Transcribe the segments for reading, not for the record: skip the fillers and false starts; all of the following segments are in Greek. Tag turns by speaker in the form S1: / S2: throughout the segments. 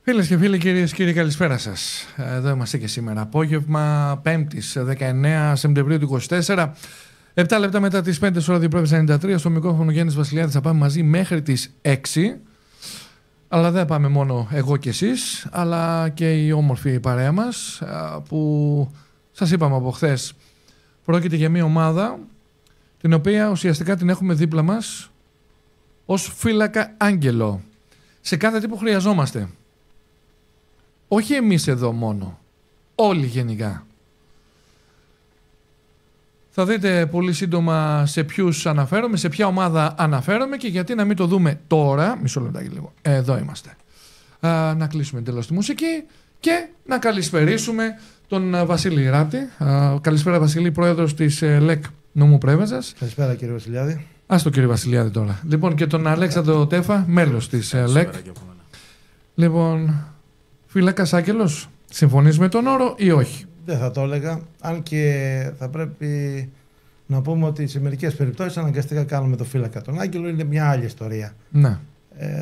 S1: Φίλες και φίλοι, κυρίες και κύριοι, καλησπέρα σας. Εδώ είμαστε και σήμερα. Απόγευμα 5ης 19 Σεπτεμβρίου του 24. 7 λεπτά μετά τις 5 ώρα διπρόβες 93. Στο μικρόφωνο Γιάννης Βασιλιάδης θα πάμε μαζί μέχρι τις 6. Αλλά δεν πάμε μόνο εγώ και εσείς, αλλά και η όμορφη παρέα μας, που σας είπαμε από χθες πρόκειται για μια ομάδα την οποία ουσιαστικά την έχουμε δίπλα μας ως φύλακα άγγελο σε κάθε τι που χρειαζόμαστε. Όχι εμείς εδώ μόνο, όλοι γενικά. Θα δείτε πολύ σύντομα σε ποιους αναφέρομαι, σε ποια ομάδα αναφέρομαι και γιατί να μην το δούμε τώρα. Μισό λεπτάκι λίγο. Εδώ είμαστε. Να κλείσουμε τέλος τη μουσική και να καλησπερίσουμε τον Βασίλη Ράπτη. Καλησπέρα Βασίλη, πρόεδρος της ΛΕΚ Νομού Πρέβεζας.
S2: Καλησπέρα κύριε Βασιλιάδη.
S1: Ας το κύριε Βασιλιάδη τώρα. Λοιπόν, και τον Αλέξανδρο Τέφα, μέλος της ΛΕΚ. Λοιπόν, φύλακας άγγελος, συμφωνείς με τον όρο ή όχι?
S2: Δεν θα το έλεγα, αν και θα πρέπει να πούμε ότι σε μερικές περιπτώσεις αναγκαστικά κάνουμε το φύλακα τον άγγελο, είναι μια άλλη ιστορία.
S1: Ναι.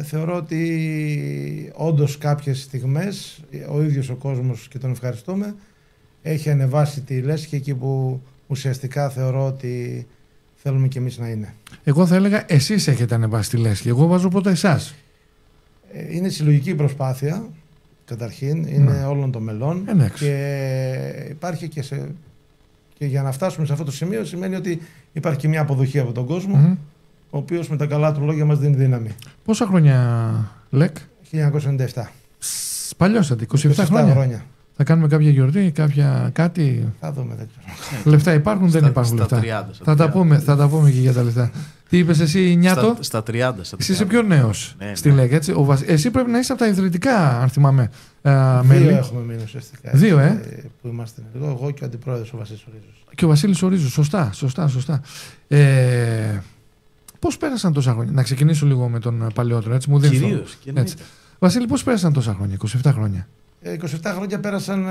S2: Θεωρώ ότι όντως κάποιες στιγμές ο ίδιος ο κόσμος, και τον ευχαριστούμε, έχει ανεβάσει τη λέσχη εκεί που ουσιαστικά θεωρώ ότι θέλουμε κι εμείς να είναι. Εγώ
S1: θα έλεγα εσείς έχετε ανεβάσει τη λέσχη, εγώ βάζω πρώτα εσάς.
S2: Είναι συλλογική προσπάθεια. Καταρχήν είναι όλων των μελών και υπάρχει και για να φτάσουμε σε αυτό το σημείο σημαίνει ότι υπάρχει και μια αποδοχή από τον κόσμο, ο οποίος με τα καλά του λόγια μας δίνει δύναμη.
S1: Πόσα χρόνια ΛΕΚ?
S2: 1997.
S1: Παλιώσατε, 27 χρόνια. Θα κάνουμε κάποια γιορτή, κάτι?
S2: Θα δούμε, δεν ξέρω.
S1: Λεφτά υπάρχουν, δεν υπάρχουν λεφτά? 30, θα τα πούμε και για τα λεφτά. Τι είπες εσύ, Νιάτο?
S3: Στα 30.
S1: Εσύ είσαι πιο νέος στη ΛΕΚ, έτσι. Εσύ πρέπει να είσαι από τα ιδρυτικά, αν θυμάμαι.
S2: Δύο έχουμε μείνει ουσιαστικά.
S1: Δύο,
S2: που είμαστε εγώ και ο αντιπρόεδρος ο Βασίλης Ορίζος.
S1: Και ο Βασίλης Ορίζος, σωστά. Πώς πέρασαν τόσα χρόνια? Να ξεκινήσω λίγο με τον παλαιότερο, έτσι μου δίνει.
S3: Κυρίως.
S1: Βασίλη, πώς πέρασαν τόσα χρόνια, 27 χρόνια?
S2: 27 χρόνια πέρασαν.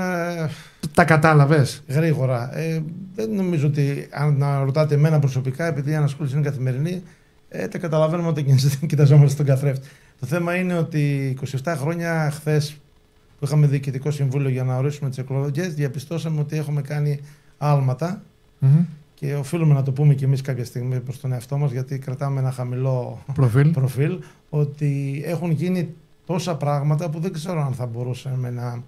S1: Τα κατάλαβες
S2: γρήγορα. Δεν νομίζω ότι αν ρωτάτε εμένα προσωπικά, επειδή η ανασχόληση είναι καθημερινή, τα καταλαβαίνουμε όταν κοιταζόμαστε στον καθρέφτη. Το θέμα είναι ότι 27 χρόνια, χθες που είχαμε διοικητικό συμβούλιο για να ορίσουμε τις εκλογές, διαπιστώσαμε ότι έχουμε κάνει άλματα και οφείλουμε να το πούμε και εμείς κάποια στιγμή προς τον εαυτό μας, γιατί κρατάμε ένα χαμηλό προφίλ, ότι έχουν γίνει τόσα πράγματα που δεν ξέρω αν θα μπορούσαμε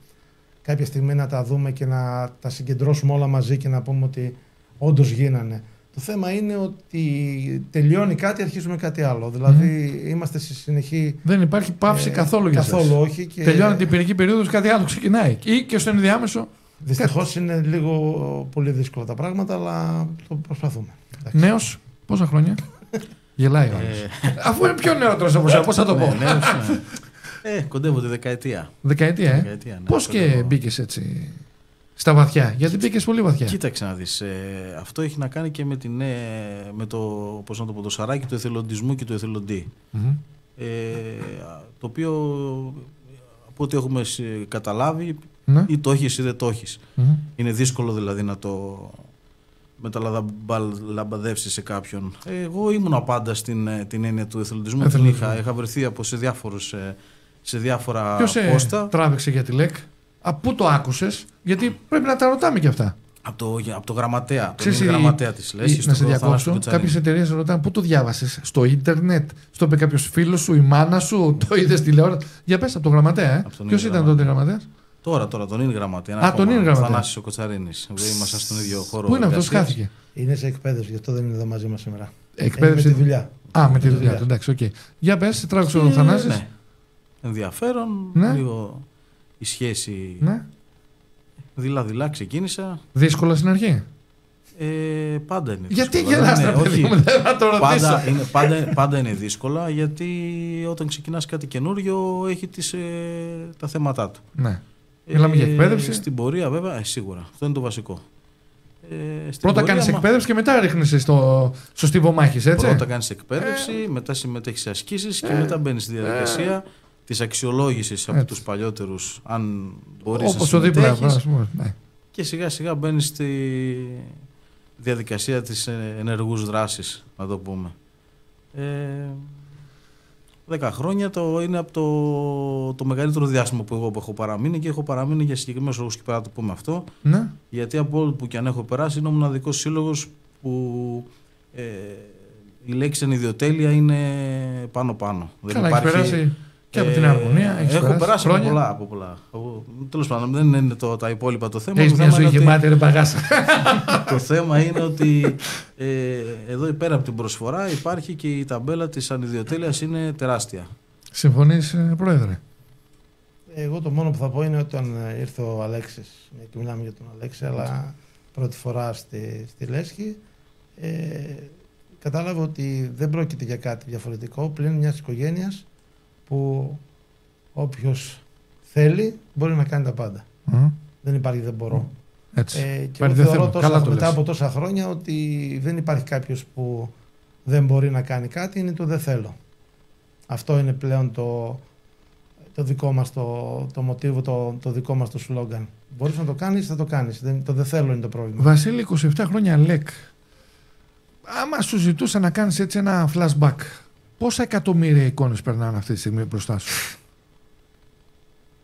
S2: κάποια στιγμή να τα δούμε και να τα συγκεντρώσουμε όλα μαζί και να πούμε ότι όντως γίνανε. Το θέμα είναι ότι τελειώνει κάτι, αρχίζουμε κάτι άλλο. Δηλαδή είμαστε στη συνεχή.
S1: Δεν υπάρχει παύση καθόλου για
S2: καθόλου σας. Όχι.
S1: Και τελειώνει την πυρηνική περίοδος, κάτι άλλο ξεκινάει. Ή και στο ενδιάμεσο.
S2: Δυστυχώς είναι λίγο πολύ δύσκολα τα πράγματα, αλλά το προσπαθούμε.
S1: Νέος, πόσα χρόνια? Γελάει ο άλλος. Αφού είναι πιο νεότερος από εσένα, πώς θα το πω.
S3: Κοντεύω τη δεκαετία.
S1: Δεκαετία,
S3: ναι,
S1: πώς και μπήκες έτσι στα βαθιά? Γιατί μπήκες πολύ βαθιά.
S3: Κοίταξε να δεις. Αυτό έχει να κάνει και με το σαράκι του εθελοντισμού και του εθελοντή. Το οποίο από ό,τι έχουμε καταλάβει, ή το έχεις ή δεν το έχεις. Είναι δύσκολο δηλαδή να το μεταλαμπαδεύσεις σε κάποιον. Εγώ ήμουν πάντα την έννοια του εθελοντισμού. Είχα βρεθεί σε διάφορα πόστα.
S1: Ποιος τράβηξε για τη ΛΕΚ? Από πού το άκουσες? Γιατί πρέπει να τα ρωτάμε και αυτά.
S3: Από το γραμματέα. Τον γραμματέα της ΛΕΚ.
S1: Να σε διακόψω. Κάποιες εταιρείες ρωτάνε πού το διάβασες? Στο ίντερνετ? Στο είπε κάποιος φίλος σου, η μάνα σου? Το είδες τηλεόραση? Για πες, από το γραμματέα. Ποιος ήταν τότε γραμματέας?
S3: Τώρα τον είναι γραμματέα.
S1: Τον είναι γραμματέα.
S3: Θανάσης ο Κοτσαρίνης. Ήμασταν στον ίδιο χώρο.
S1: Πού είναι αυτός, χάθηκε?
S2: Είναι σε εκπαίδευση, γι' αυτό δεν είναι εδώ μαζί μας σήμερα.
S1: Εκπαίδευση.
S2: Με τη δουλειά.
S1: Με τη δουλειά. Εντάξει, οκ. Για πες, τράβηξε ο Θανάσης.
S3: Ναι. Ενδιαφέρον. Λίγο η σχέση. Δειλά ξεκίνησα.
S1: Δύσκολα στην αρχή?
S3: Πάντα είναι δύσκολα.
S1: Γιατί γελάς να το ρωτήσω?
S3: Πάντα είναι δύσκολα, γιατί όταν ξεκινάς κάτι καινούριο έχει τα θέματα του.
S1: Ναι. Μιλάμε για εκπαίδευση.
S3: Στην πορεία βέβαια, σίγουρα. Αυτό είναι το βασικό.
S1: Πρώτα κάνεις εκπαίδευση και μετά ρίχνεις στο στίβο μάχης, έτσι.
S3: Πρώτα κάνεις εκπαίδευση, μετά συμμετέχεις σε ασκήσεις και μετά μπαίνεις στη διαδικασία της αξιολόγησης από τους παλιότερους, αν μπορείς να συμμετέχεις. Και σιγά σιγά μπαίνεις στη διαδικασία της ενεργούς δράσης, να το πούμε. 10 χρόνια είναι από το μεγαλύτερο διάστημα που εγώ έχω παραμείνει, και έχω παραμείνει για συγκεκριμένους λόγους, και πέρα να το πούμε αυτό.
S1: Ναι.
S3: Γιατί από όλο που και αν έχω περάσει, είναι ο μοναδικός σύλλογος που η λέξη ενιδιοτέλεια είναι πάνω-πάνω.
S1: Καλά, έχει περάσει και από την Αρμονία.
S3: Έχω περάσει από πολλά. Τέλος πάντων, δεν είναι τα υπόλοιπα το θέμα.
S1: Έχεις μια ζωή γεμάτη ρε παγάσα.
S3: Το θέμα είναι ότι εδώ πέρα από την προσφορά υπάρχει και η ταμπέλα της ανιδιοτέλειας είναι τεράστια.
S1: Συμφωνείς, Πρόεδρε?
S2: Εγώ το μόνο που θα πω είναι όταν ήρθε ο Αλέξης, και μιλάμε για τον Αλέξη, αλλά πρώτη φορά στη Λέσχη, κατάλαβα ότι δεν πρόκειται για κάτι διαφορετικό πλην μιας οικογένειας που όποιος θέλει μπορεί να κάνει τα πάντα. Δεν υπάρχει δεν μπορώ.
S1: Έτσι.
S2: Και εγώ θεωρώ μετά από τόσα χρόνια ότι δεν υπάρχει κάποιος που δεν μπορεί να κάνει κάτι, είναι το δεν θέλω. Αυτό είναι πλέον το δικό μας το μοτίβο, το δικό μας το σλόγγαν. Μπορείς να το κάνεις, θα το κάνεις. Το δεν θέλω είναι το πρόβλημα.
S1: Βασίλη, 27 χρόνια ΛΕΚ. Άμα σου ζητούσα να κάνεις έτσι ένα flashback, πόσα εκατομμύρια εικόνες περνάνε αυτή τη στιγμή μπροστά σου?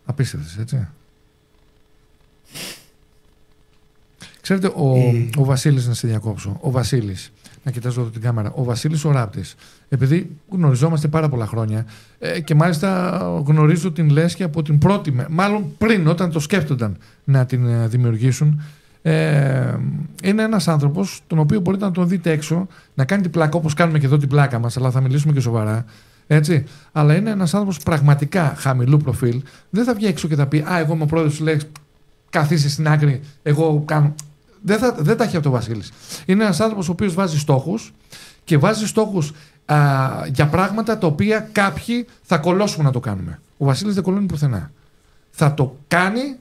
S1: Απίστευτες, έτσι. Ξέρετε, ο Βασίλης, να σε διακόψω, ο Βασίλης, να κοιτάζω εδώ την κάμερα, ο Βασίλης ο Ράπτης, επειδή γνωριζόμαστε πάρα πολλά χρόνια και μάλιστα γνωρίζω την Λέσχη από την πρώτη, μάλλον πριν όταν το σκέφτονταν να την δημιουργήσουν, είναι ένας άνθρωπος τον οποίο μπορείτε να τον δείτε έξω να κάνει την πλάκα όπως κάνουμε και εδώ την πλάκα μας, αλλά θα μιλήσουμε και σοβαρά, έτσι. Αλλά είναι ένας άνθρωπος πραγματικά χαμηλού προφίλ. Δεν θα βγει έξω και θα πει εγώ είμαι ο πρόεδρος του ΛΕΚ, καθίσει στην άκρη, εγώ κάνω. Δεν τα έχει αυτό ο Βασίλης. Είναι ένας άνθρωπος ο οποίος βάζει στόχους και βάζει στόχους για πράγματα τα οποία κάποιοι θα κολλώσουν να το κάνουμε. Ο Βασίλης δεν κολλώνει πουθενά. Θα το κάνει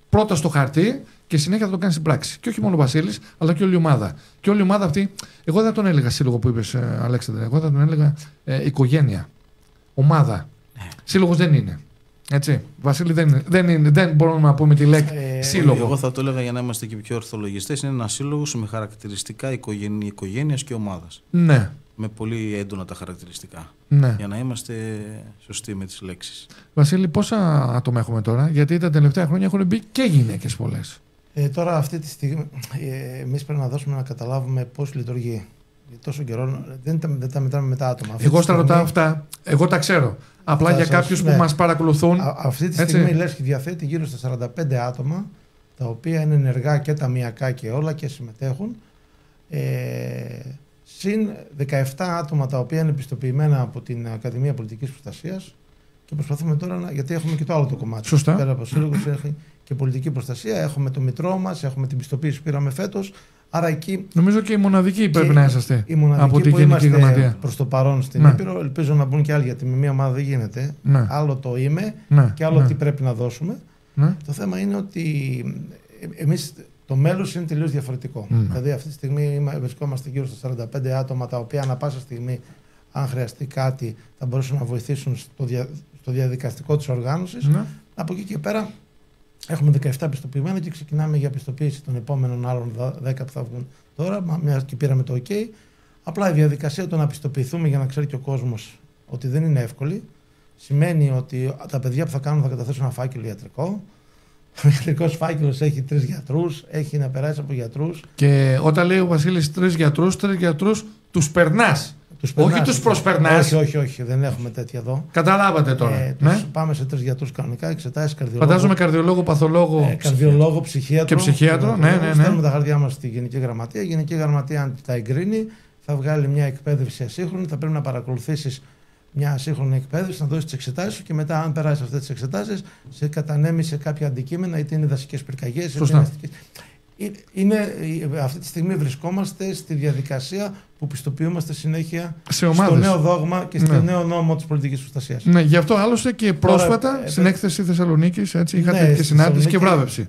S1: πρώτα στο χαρτί και συνέχεια θα το κάνει στην πράξη. Και όχι μόνο ο Βασίλης, αλλά και όλη η ομάδα. Και όλη η ομάδα αυτή, εγώ δεν τον έλεγα σύλλογο που είπες, Αλέξανδρε, εγώ θα τον έλεγα οικογένεια. Ομάδα. Σύλλογος δεν είναι. Έτσι. Βασίλη, δεν μπορούμε να πούμε τη ΛΕΚ σύλλογο.
S3: Εγώ θα το έλεγα, για να είμαστε και πιο ορθολογιστές, είναι ένα σύλλογο με χαρακτηριστικά οικογένειας και ομάδας.
S1: Ναι.
S3: Με πολύ έντονα τα χαρακτηριστικά.
S1: Ναι.
S3: Για να είμαστε σωστοί με τις λέξεις.
S1: Βασίλη, πόσα άτομα έχουμε τώρα? Γιατί τα τελευταία χρόνια έχουν μπει και γυναίκες πολλές.
S2: Τώρα αυτή τη στιγμή εμείς πρέπει να δώσουμε να καταλάβουμε πώς λειτουργεί. Για τόσο καιρό δεν τα μετράμε με τα άτομα.
S1: Εγώ στα ρωτάω αυτά. Εγώ τα ξέρω. Απλά για κάποιους που μας παρακολουθούν.
S2: Αυτή τη στιγμή η Λέσχη διαθέτει γύρω στα 45 άτομα, τα οποία είναι ενεργά και ταμιακά και όλα και συμμετέχουν. Συν 17 άτομα τα οποία είναι επιστοποιημένα από την Ακαδημία Πολιτικής Προστασίας, και προσπαθούμε τώρα γιατί έχουμε και το άλλο το κομμάτι.
S1: Σωστά.
S2: Πέρα από σύλλογος έχει και πολιτική προστασία, έχουμε το μητρό μας, έχουμε την πιστοποίηση που πήραμε φέτος. Άρα εκεί.
S1: Νομίζω και οι μοναδικοί πρέπει να είσαστε.
S2: Οι μοναδικοί
S1: από την
S2: που
S1: Γενική Γραμματεία.
S2: Προς το παρόν στην Ήπειρο, ελπίζω να μπουν και άλλοι, γιατί με μία ομάδα δεν γίνεται.
S1: Ναι.
S2: Άλλο το είμαι και άλλο τι πρέπει να δώσουμε. Το θέμα είναι ότι εμείς το μέλος είναι τελείως διαφορετικό. Δηλαδή αυτή τη στιγμή βρισκόμαστε γύρω στα 45 άτομα, τα οποία ανά πάσα στιγμή, αν χρειαστεί κάτι, θα μπορούσαν να βοηθήσουν στο διαδικαστικό της οργάνωσης. Από εκεί και πέρα έχουμε 17 πιστοποιημένα και ξεκινάμε για πιστοποίηση των επόμενων άλλων 10 που θα βγουν τώρα, μια και πήραμε το OK. Απλά η διαδικασία του να πιστοποιηθούμε, για να ξέρει και ο κόσμος ότι δεν είναι εύκολη, σημαίνει ότι τα παιδιά που θα κάνουν θα καταθέσουν ένα φάκελο ιατρικό. Ο ιατρικός φάκελος έχει 3 γιατρούς, έχει να περάσει από γιατρούς.
S1: Και όταν λέει ο Βασίλης 3 γιατρούς, τους περνάς. Όχι τους προσπερνάς.
S2: Όχι, δεν έχουμε τέτοια εδώ.
S1: Καταλάβατε τώρα.
S2: Πάμε σε 3 γιατρούς κανονικά, εξετάσεις καρδιολόγο.
S1: Φαντάζομαι καρδιολόγο, παθολόγο.
S2: Καρδιολόγο, ψυχίατρο.
S1: Και ψυχίατρο, ναι.
S2: Στέλνουμε τα χαρτιά μας στη Γενική Γραμματεία. Η Γενική Γραμματεία, αν τα εγκρίνει, θα βγάλει μια εκπαίδευση ασύγχρονη. Θα πρέπει να παρακολουθήσεις μια ασύγχρονη εκπαίδευση, να δώσεις τις εξετάσεις σου και μετά, αν περάσεις αυτές τις εξετάσεις, σε κατανέμει σε κάποια αντικείμενα, είτε είναι δασικές πυρκαγιές, είτε είναι αυτή τη στιγμή βρισκόμαστε στη διαδικασία που πιστοποιούμαστε συνέχεια στο νέο δόγμα και στο νέο νόμο της πολιτικής προστασίας.
S1: Ναι, γι' αυτό άλλωστε και πρόσφατα στην έκθεση Θεσσαλονίκης είχατε και συνάντηση και βράβευση.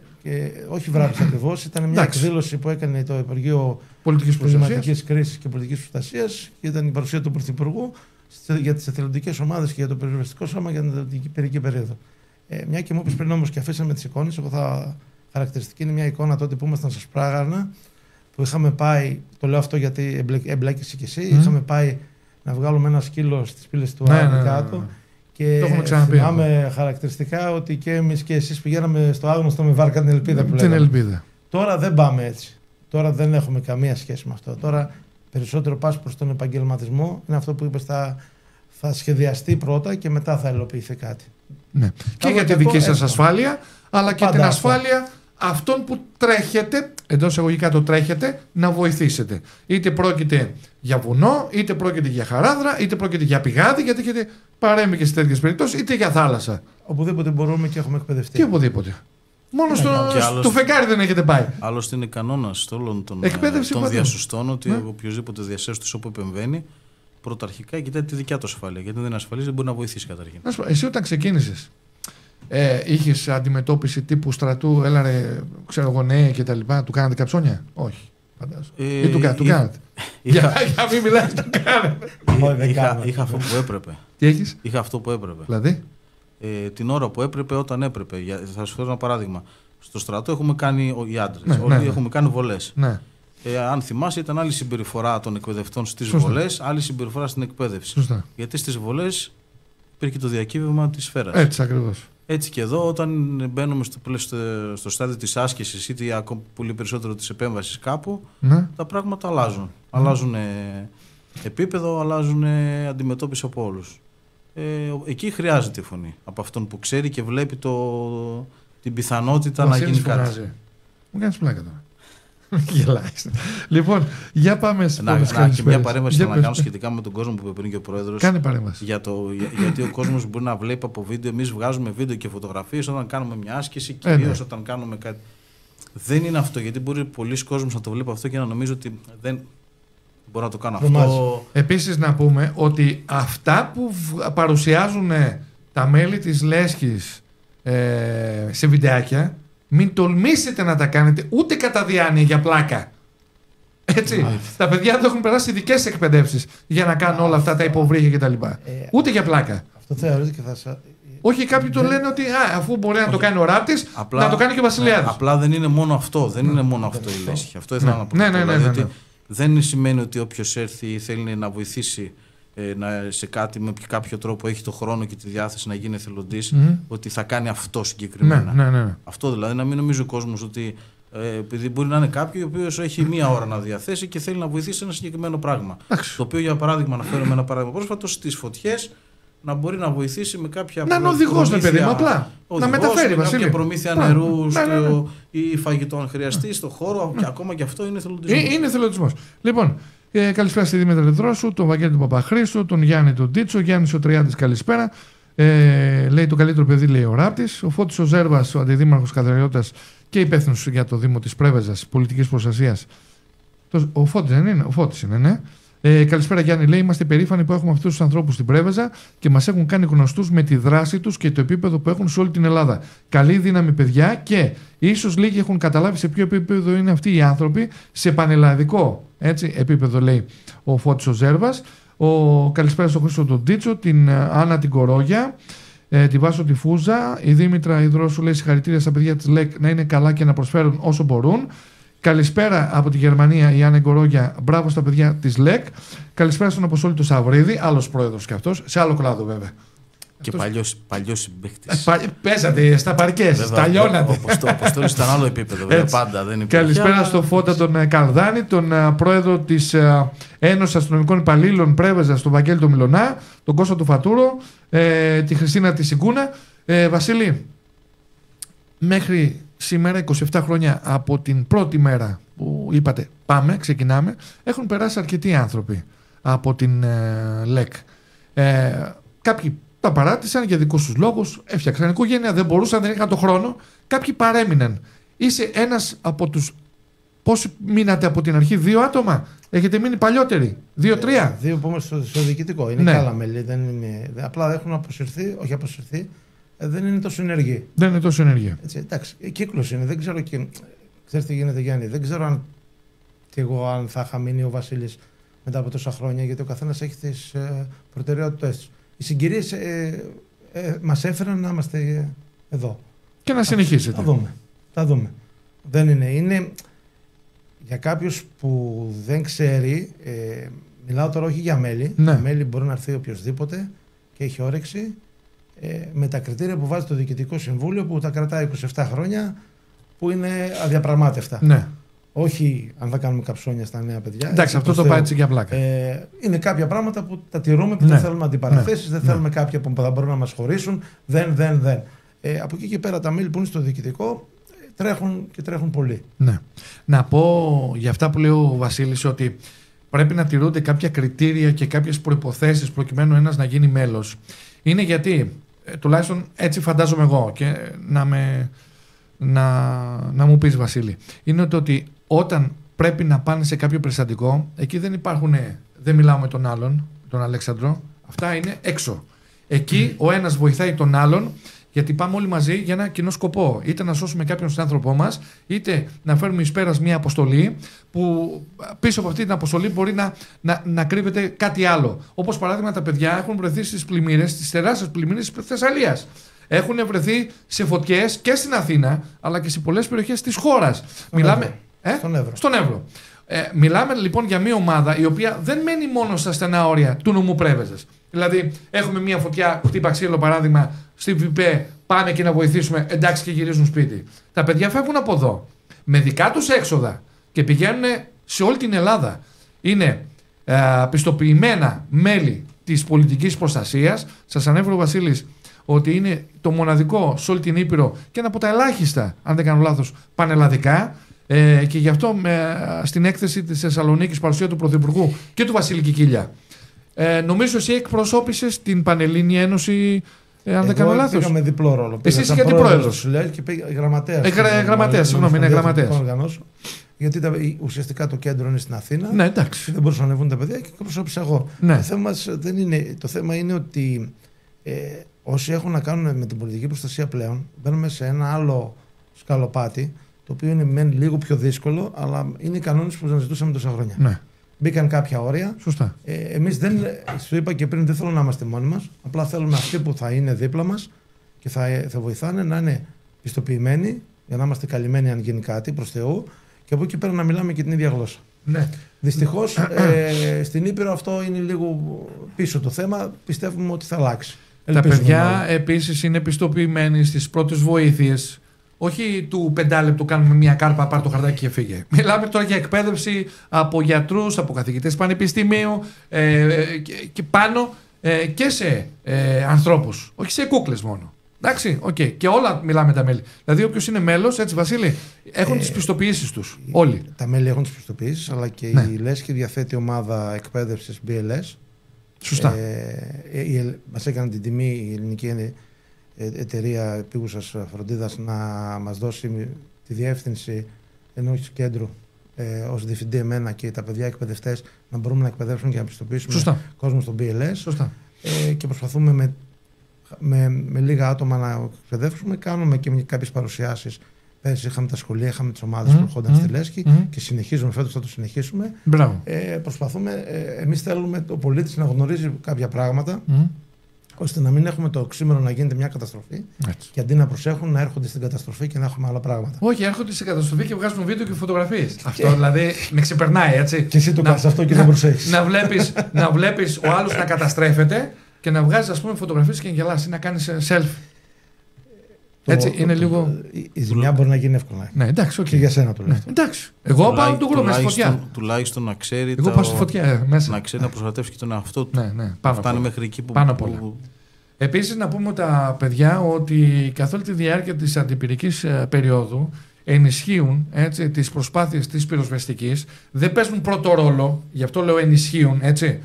S2: Όχι βράβευση ακριβώς, ήταν μια εκδήλωση που έκανε το Υπουργείο Πολιτικής Κρίσης και Πολιτικής Προστασίας και ήταν η παρουσία του Πρωθυπουργού για τις εθελοντικές ομάδες και για το περιοριστικό σώμα για την κυπριακή περίοδο. Μια και μου είπες πριν όμως και αφήσαμε τις εικόνες, εγώ θα χαρακτηριστική είναι μια εικόνα τότε που ήμασταν στο Σπράγανα, που είχαμε πάει, το λέω αυτό γιατί εμπλέκεσαι κι εσύ, είχαμε πάει να βγάλουμε ένα σκύλο στις πύλες του Άρη κάτω. Και θυμάμαι χαρακτηριστικά ότι και εμείς και εσείς πηγαίναμε στο άγνωστο με βάρκα την ελπίδα που λέγαμε.
S1: Ελπίδα.
S2: Τώρα δεν πάμε έτσι. Τώρα δεν έχουμε καμία σχέση με αυτό. Τώρα περισσότερο πας προς τον επαγγελματισμό. Είναι αυτό που είπες, θα σχεδιαστεί πρώτα και μετά θα υλοποιηθεί κάτι.
S1: Ναι. Και για τη δική σας ασφάλεια, αλλά και την ασφάλεια αυτών που τρέχετε, εντός εισαγωγικά το τρέχετε, να βοηθήσετε. Είτε πρόκειται για βουνό, είτε πρόκειται για χαράδρα, είτε πρόκειται για πηγάδι, γιατί έχετε παρέμβει και σε τέτοιες περιπτώσεις, είτε για θάλασσα.
S2: Οπουδήποτε μπορούμε και έχουμε εκπαιδευτεί.
S1: Και οπουδήποτε. Μόνο στο φεγγάρι δεν έχετε πάει.
S3: Άλλωστε είναι κανόνας όλων των διασωστών ότι οποιοδήποτε διασώστης όπου επεμβαίνει, πρωταρχικά κοιτάει τη δικιά του ασφάλεια. Γιατί δεν είναι ασφαλής, δεν μπορεί να βοηθήσει καταρχήν.
S1: Εσύ όταν ξεκίνησες, είχες αντιμετώπιση τύπου στρατού, έλα ξέρω εγώ, νέοι και τα λοιπά, του κάνατε καψόνια? Όχι. Ή του κάνατε? Για μην μιλάς, του κάνατε.
S3: Είχα αυτό που έπρεπε.
S1: Τι έχεις?
S3: Είχα αυτό που έπρεπε.
S1: Δηλαδή?
S3: Την ώρα που έπρεπε, όταν έπρεπε. Θα σου φέρω ένα παράδειγμα. Στο στρατό έχουμε κάνει οι άντρες. Όλοι έχουμε κάνει βολές.
S1: Ναι.
S3: Αν θυμάσαι, ήταν άλλη συμπεριφορά των εκπαιδευτών στις βολές, άλλη συμπεριφορά στην εκπαίδευση.
S1: Σωστά.
S3: Γιατί στις βολές υπήρχε το διακύβευμα της σφαίρας.
S1: Έτσι ακριβώς.
S3: Έτσι και εδώ, όταν μπαίνουμε στο στάδιο της άσκησης ή ακόμη πολύ περισσότερο της επέμβασης κάπου, τα πράγματα αλλάζουν. Αλλάζουν επίπεδο, αλλάζουν αντιμετώπιση από όλους. Εκεί χρειάζεται η φωνή από αυτόν που ξέρει και βλέπει την πιθανότητα να γίνει κάτι.
S1: Μου κάνεις πλάκα τώρα. Γελάεις. Λοιπόν, για πάμε στις
S3: και μια παρέμβαση να κάνω σχετικά με τον κόσμο που είπε πριν και ο Πρόεδρος.
S1: Κάνε παρέμβαση.
S3: Γιατί ο κόσμος μπορεί να βλέπει από βίντεο. Εμείς βγάζουμε βίντεο και φωτογραφίες όταν κάνουμε μια άσκηση, κυρίως όταν κάνουμε κάτι. Δεν είναι αυτό, γιατί μπορεί πολλοί κόσμος να το βλέπει αυτό και να νομίζει ότι δεν μπορώ να το κάνω αυτό.
S1: Επίσης να πούμε ότι αυτά που παρουσιάζουν τα μέλη της Λέσχης σε βιντεάκια, μην τολμήσετε να τα κάνετε ούτε κατά διάνοια για πλάκα. Έτσι. Τα παιδιά δεν έχουν περάσει ειδικές εκπαιδεύσεις για να κάνουν όλα αυτά τα υποβρύχια κτλ. Ούτε για πλάκα.
S2: Αυτό θεωρείται και
S1: όχι, κάποιοι το λένε ότι αφού μπορεί να το κάνει ο Ράπτης, να το κάνει και ο Βασιλιάδης.
S3: Απλά δεν είναι μόνο αυτό. Δεν είναι μόνο αυτό η Λέσχη. Αυτό ήθελα να πω.
S1: Ναι.
S3: Δεν σημαίνει ότι όποιος έρθει ή θέλει να βοηθήσει σε κάτι με κάποιο τρόπο, έχει το χρόνο και τη διάθεση να γίνει εθελοντής, ότι θα κάνει αυτό συγκεκριμένα.
S1: Ναι.
S3: Αυτό δηλαδή, να μην νομίζει ο κόσμος ότι επειδή μπορεί να είναι κάποιο ο οποίος έχει μία ώρα να διαθέσει και θέλει να βοηθήσει ένα συγκεκριμένο πράγμα. Το οποίο, για παράδειγμα, να φέρουμε ένα παράδειγμα πρόσφατο, στις φωτιές να μπορεί να βοηθήσει με κάποια
S1: να είναι οδηγός, παιδί μου, απλά. Να μεταφέρει, Βασίλη.
S3: Κάποια προμήθεια νερού ή φαγητό, αν χρειαστεί, στο χώρο. Και ακόμα και αυτό είναι εθελοντισμός.
S1: Είναι εθελοντισμός. Λοιπόν, καλησπέρα στη Δήμητρα Λεδρόσου, τον Βαγγέλη του Παπαχρήστου, τον Γιάννη τον Τίτσο, Γιάννης ο Τριάντης, καλησπέρα. Λέει το καλύτερο παιδί, λέει ο Ράπτης. Ο Φώτης ο Ζέρβας, ο αντιδήμαρχος Καδριώτας και υπεύθυνος για το Δήμο της Πρέβεζας, πολιτικής προστασίας. Ο Φώτης δεν είναι? Ο Φώτης είναι, ναι. Καλησπέρα Γιάννη, λέει, είμαστε περήφανοι που έχουμε αυτούς τους ανθρώπους στην Πρέβεζα και μας έχουν κάνει γνωστούς με τη δράση τους και το επίπεδο που έχουν σε όλη την Ελλάδα. Καλή δύναμη, παιδιά, και ίσως λίγοι έχουν καταλάβει σε ποιο επίπεδο είναι αυτοί οι άνθρωποι, σε πανελλαδικό επίπεδο, λέει ο Φώτης ο Ζέρβας. Καλησπέρα στον Χρήστο τον Τίτσο, την Άννα την Κορόγια, τη Βάσο τη Φούζα, η Δήμητρα Ιδρόσου λέει συγχαρητήρια στα παιδιά της ΛΕΚ να είναι καλά και να προσφέρουν όσο μπορούν. Καλησπέρα από τη Γερμανία η Άννα Κορόγια, μπράβο στα παιδιά της ΛΕΚ. Καλησπέρα στον Αποστόλη του Σαβρίδη, άλλος πρόεδρος και αυτός, σε άλλο κλάδο βέβαια.
S3: Και παλιός συμπαίκτης.
S1: Παίζατε στα παρκές, τα λιώνατε.
S3: Ο Αποστόλης ήταν άλλο επίπεδο, βέβαια, πάντα. Δεν
S1: καλησπέρα στο Φώτα τον Καλδάνη, τον πρόεδρο της Ένωσης Αστυνομικών Υπαλλήλων Πρέβεζας, τον Βαγγέλη τον Μιλωνά, τον Κώστα του Φατούρο, τη Χριστίνα τη Σιγκούνα. Βασίλη, μέχρι σήμερα, 27 χρόνια από την πρώτη μέρα που είπατε πάμε, ξεκινάμε, έχουν περάσει αρκετοί άνθρωποι από την ΛΕΚ. Κάποιοι τα παράτησαν για δικούς τους λόγους, έφτιαξαν οικογένεια, δεν μπορούσαν, δεν είχαν τον χρόνο. Κάποιοι παρέμειναν. Είσαι ένας από τους. Πόσοι μείνατε από την αρχή? 2 άτομα. Έχετε μείνει παλιότεροι? 2-3.
S2: 2 που είμαστε στο διοικητικό. Είναι καλά μέλη. Δεν είναι, απλά έχουν αποσυρθεί, όχι αποσυρθεί. Δεν είναι τόσο ενεργοί.
S1: Δεν είναι τόσο ενεργοί.
S2: Εντάξει, κύκλος είναι. Δεν ξέρω και. Ξέρεις τι γίνεται, Γιάννη. Δεν ξέρω αν θα είχα μείνει ο Βασίλης μετά από τόσα χρόνια, γιατί ο καθένας έχει τις προτεραιότητες του. Οι συγκυρίες μας έφεραν να είμαστε εδώ.
S1: Και να συνεχίσετε.
S2: Θα δούμε. Δεν είναι. Είναι για κάποιους που δεν ξέρει, Μιλάω τώρα όχι για μέλη.
S1: Ναι.
S2: Για μέλη μπορεί να έρθει οποιοδήποτε και έχει όρεξη με τα κριτήρια που βάζει το Διοικητικό Συμβούλιο που τα κρατάει 27 χρόνια, που είναι αδιαπραγμάτευτα.
S1: Ναι.
S2: Όχι αν θα κάνουμε καψόνια στα νέα παιδιά.
S1: Εντάξει, αυτό το πάει έτσι για πλάκα.
S2: Είναι κάποια πράγματα που τα τηρούμε, που δεν θέλουμε αντιπαραθέσεις, δεν θέλουμε κάποια που θα μπορούν να μας χωρίσουν. Δεν. Από εκεί και πέρα τα μέλη που είναι στο διοικητικό τρέχουν πολύ. Ναι.
S1: Να πω για αυτά που λέει ο Βασίλης ότι πρέπει να τηρούνται κάποια κριτήρια και κάποιες προϋποθέσεις προκειμένου ένας να γίνει μέλος. Είναι γιατί, τουλάχιστον έτσι φαντάζομαι εγώ, και να μου πεις Βασίλη, είναι ότι όταν πρέπει να πάνε σε κάποιο περιστατικό, εκεί δεν μιλάω με τον άλλον, τον Αλέξανδρο, αυτά είναι έξω. Εκεί ο ένας βοηθάει τον άλλον, γιατί πάμε όλοι μαζί για ένα κοινό σκοπό. Είτε να σώσουμε κάποιον συνάνθρωπό μας, είτε να φέρουμε εις πέρας μια αποστολή, που πίσω από αυτή την αποστολή μπορεί να κρύβεται κάτι άλλο. Όπως παράδειγμα, τα παιδιά έχουν βρεθεί στις πλημμύρες, στις τεράστιες πλημμύρες της Θεσσαλίας. Έχουν βρεθεί σε φωτιές και στην Αθήνα, αλλά και σε πολλές περιοχές της χώρας. Στον Εύρο. Μιλάμε λοιπόν για μια ομάδα η οποία δεν μένει μόνο στα στενά όρια του νομού Πρέβεζας. Δηλαδή, έχουμε μια φωτιά, χτύπα ξύλο παράδειγμα, στην ΒΠΕ, πάμε και να βοηθήσουμε, εντάξει, και γυρίζουν σπίτι. Τα παιδιά φεύγουν από εδώ με δικά τους έξοδα και πηγαίνουν σε όλη την Ελλάδα. Είναι πιστοποιημένα μέλη της πολιτικής προστασίας. Σας ανέφερε ο Βασίλης ότι είναι το μοναδικό σε όλη την Ήπειρο και ένα από τα ελάχιστα, αν δεν κάνω λάθος, πανελλαδικά. Και γι' αυτό στην έκθεση της Θεσσαλονίκης, παρουσία του Πρωθυπουργού και του Βασίλη Κικίλια, νομίζω εσύ εκπροσώπησες την Πανελλήνια Ένωση, αν δεν κάνω λάθος.
S2: Πήγαμε διπλό ρόλο.
S1: Εσύ είσαι γιατί πρόεδρος.
S2: Και γραμματέας.
S1: Γραμματέας, συγγνώμη, είναι γραμματέας.
S2: Γιατί ουσιαστικά το κέντρο είναι στην Αθήνα.
S1: Ναι, εντάξει.
S2: Δεν μπορούσαν να ανεβούν τα παιδιά και εκπροσώπησα εγώ.
S1: Ναι.
S2: Το θέμα είναι ότι όσοι έχουν να κάνουν με την πολιτική προστασία πλέον, μπαίνουμε σε ένα άλλο σκαλοπάτι, το οποίο είναι λίγο πιο δύσκολο, αλλά είναι οι κανόνες που αναζητούσαμε τόσα χρόνια.
S1: Ναι.
S2: Μπήκαν κάποια όρια.
S1: Σωστά.
S2: Εμείς σου είπα και πριν, δεν θέλω να είμαστε μόνοι μας. Απλά θέλουμε αυτοί που θα είναι δίπλα μας και θα βοηθάνε να είναι πιστοποιημένοι, για να είμαστε καλυμμένοι αν γίνει κάτι προς Θεού, και από εκεί πέρα να μιλάμε και την ίδια γλώσσα.
S1: Ναι.
S2: Δυστυχώς στην Ήπειρο αυτό είναι λίγο πίσω το θέμα. Πιστεύουμε ότι θα αλλάξει.
S1: Τα παιδιά επίσης είναι πιστοποιημένοι στις πρώτες βοήθειες. Όχι του 5 λεπτού κάνουμε μια κάρπα, πάρ' το χαρτάκι και φύγε. Μιλάμε τώρα για εκπαίδευση από γιατρούς, από καθηγητές πανεπιστημίου και πάνω και σε ανθρώπους. Όχι σε κούκλες μόνο. Εντάξει, okay. Και όλα μιλάμε τα μέλη. Δηλαδή, όποιος είναι μέλος, έτσι Βασίλη, έχουν τις πιστοποιήσεις τους. Όλοι.
S2: Τα μέλη έχουν τις πιστοποιήσεις, αλλά και η Λέσχη διαθέτει ομάδα εκπαίδευσης BLS.
S1: Σωστά.
S2: Μας έκανε την τιμή η ελληνική εταιρεία επίγουσας φροντίδας να μας δώσει τη διεύθυνση ενός κέντρου ως διευθυντή εμένα και τα παιδιά εκπαιδευτές να μπορούμε να εκπαιδεύσουμε και να πιστοποιήσουμε κόσμο στο BLS.
S1: Σωστά.
S2: Και προσπαθούμε με λίγα άτομα να εκπαιδεύσουμε. Κάνουμε και κάποιες παρουσιάσεις. Πέρσι είχαμε τα σχολεία, είχαμε τις ομάδες που ερχόνταν στη Λέσχη και συνεχίζουμε, φέτος θα το συνεχίσουμε. Προσπαθούμε, εμείς θέλουμε ο πολίτης να γνωρίζει κάποια πράγματα, ώστε να μην έχουμε το οξύμερο να γίνεται μια καταστροφή. Έτσι. Και αντί να προσέχουν, να έρχονται στην καταστροφή και να έχουμε άλλα πράγματα.
S1: Όχι, έρχονται στην καταστροφή και βγάζουν βίντεο και φωτογραφίες. Αυτό δηλαδή με ξεπερνάει, έτσι.
S2: Και εσύ το κάνεις αυτό και δεν προσέχεις.
S1: Να βλέπεις ο άλλος να καταστρέφεται και να βγάζεις, ας πούμε, φωτογραφίες και να γελάς ή να κάνεις selfie. Έτσι είναι λίγο.
S2: Η δουλειά μπορεί να γίνει εύκολα.
S1: Ναι, εντάξει,
S2: και για σένα τουλάχιστον.
S1: Εντάξει. Εγώ πάω του γρου μέσα στη φωτιά.
S3: Τουλάχιστον να ξέρει.
S1: Εγώ πάω στη φωτιά μέσα.
S3: Να ξέρει να προστατεύσει και τον εαυτό του.
S1: Ναι,
S3: φτάνει μέχρι εκεί που.
S1: Πάνω απ' όλα. Επίσης, να πούμε τα παιδιά ότι καθ' όλη τη διάρκεια της αντιπυρικής περίοδου ενισχύουν τις προσπάθειες της πυροσβεστικής. Δεν παίζουν πρώτο ρόλο, γι' αυτό λέω ενισχύουν, έτσι.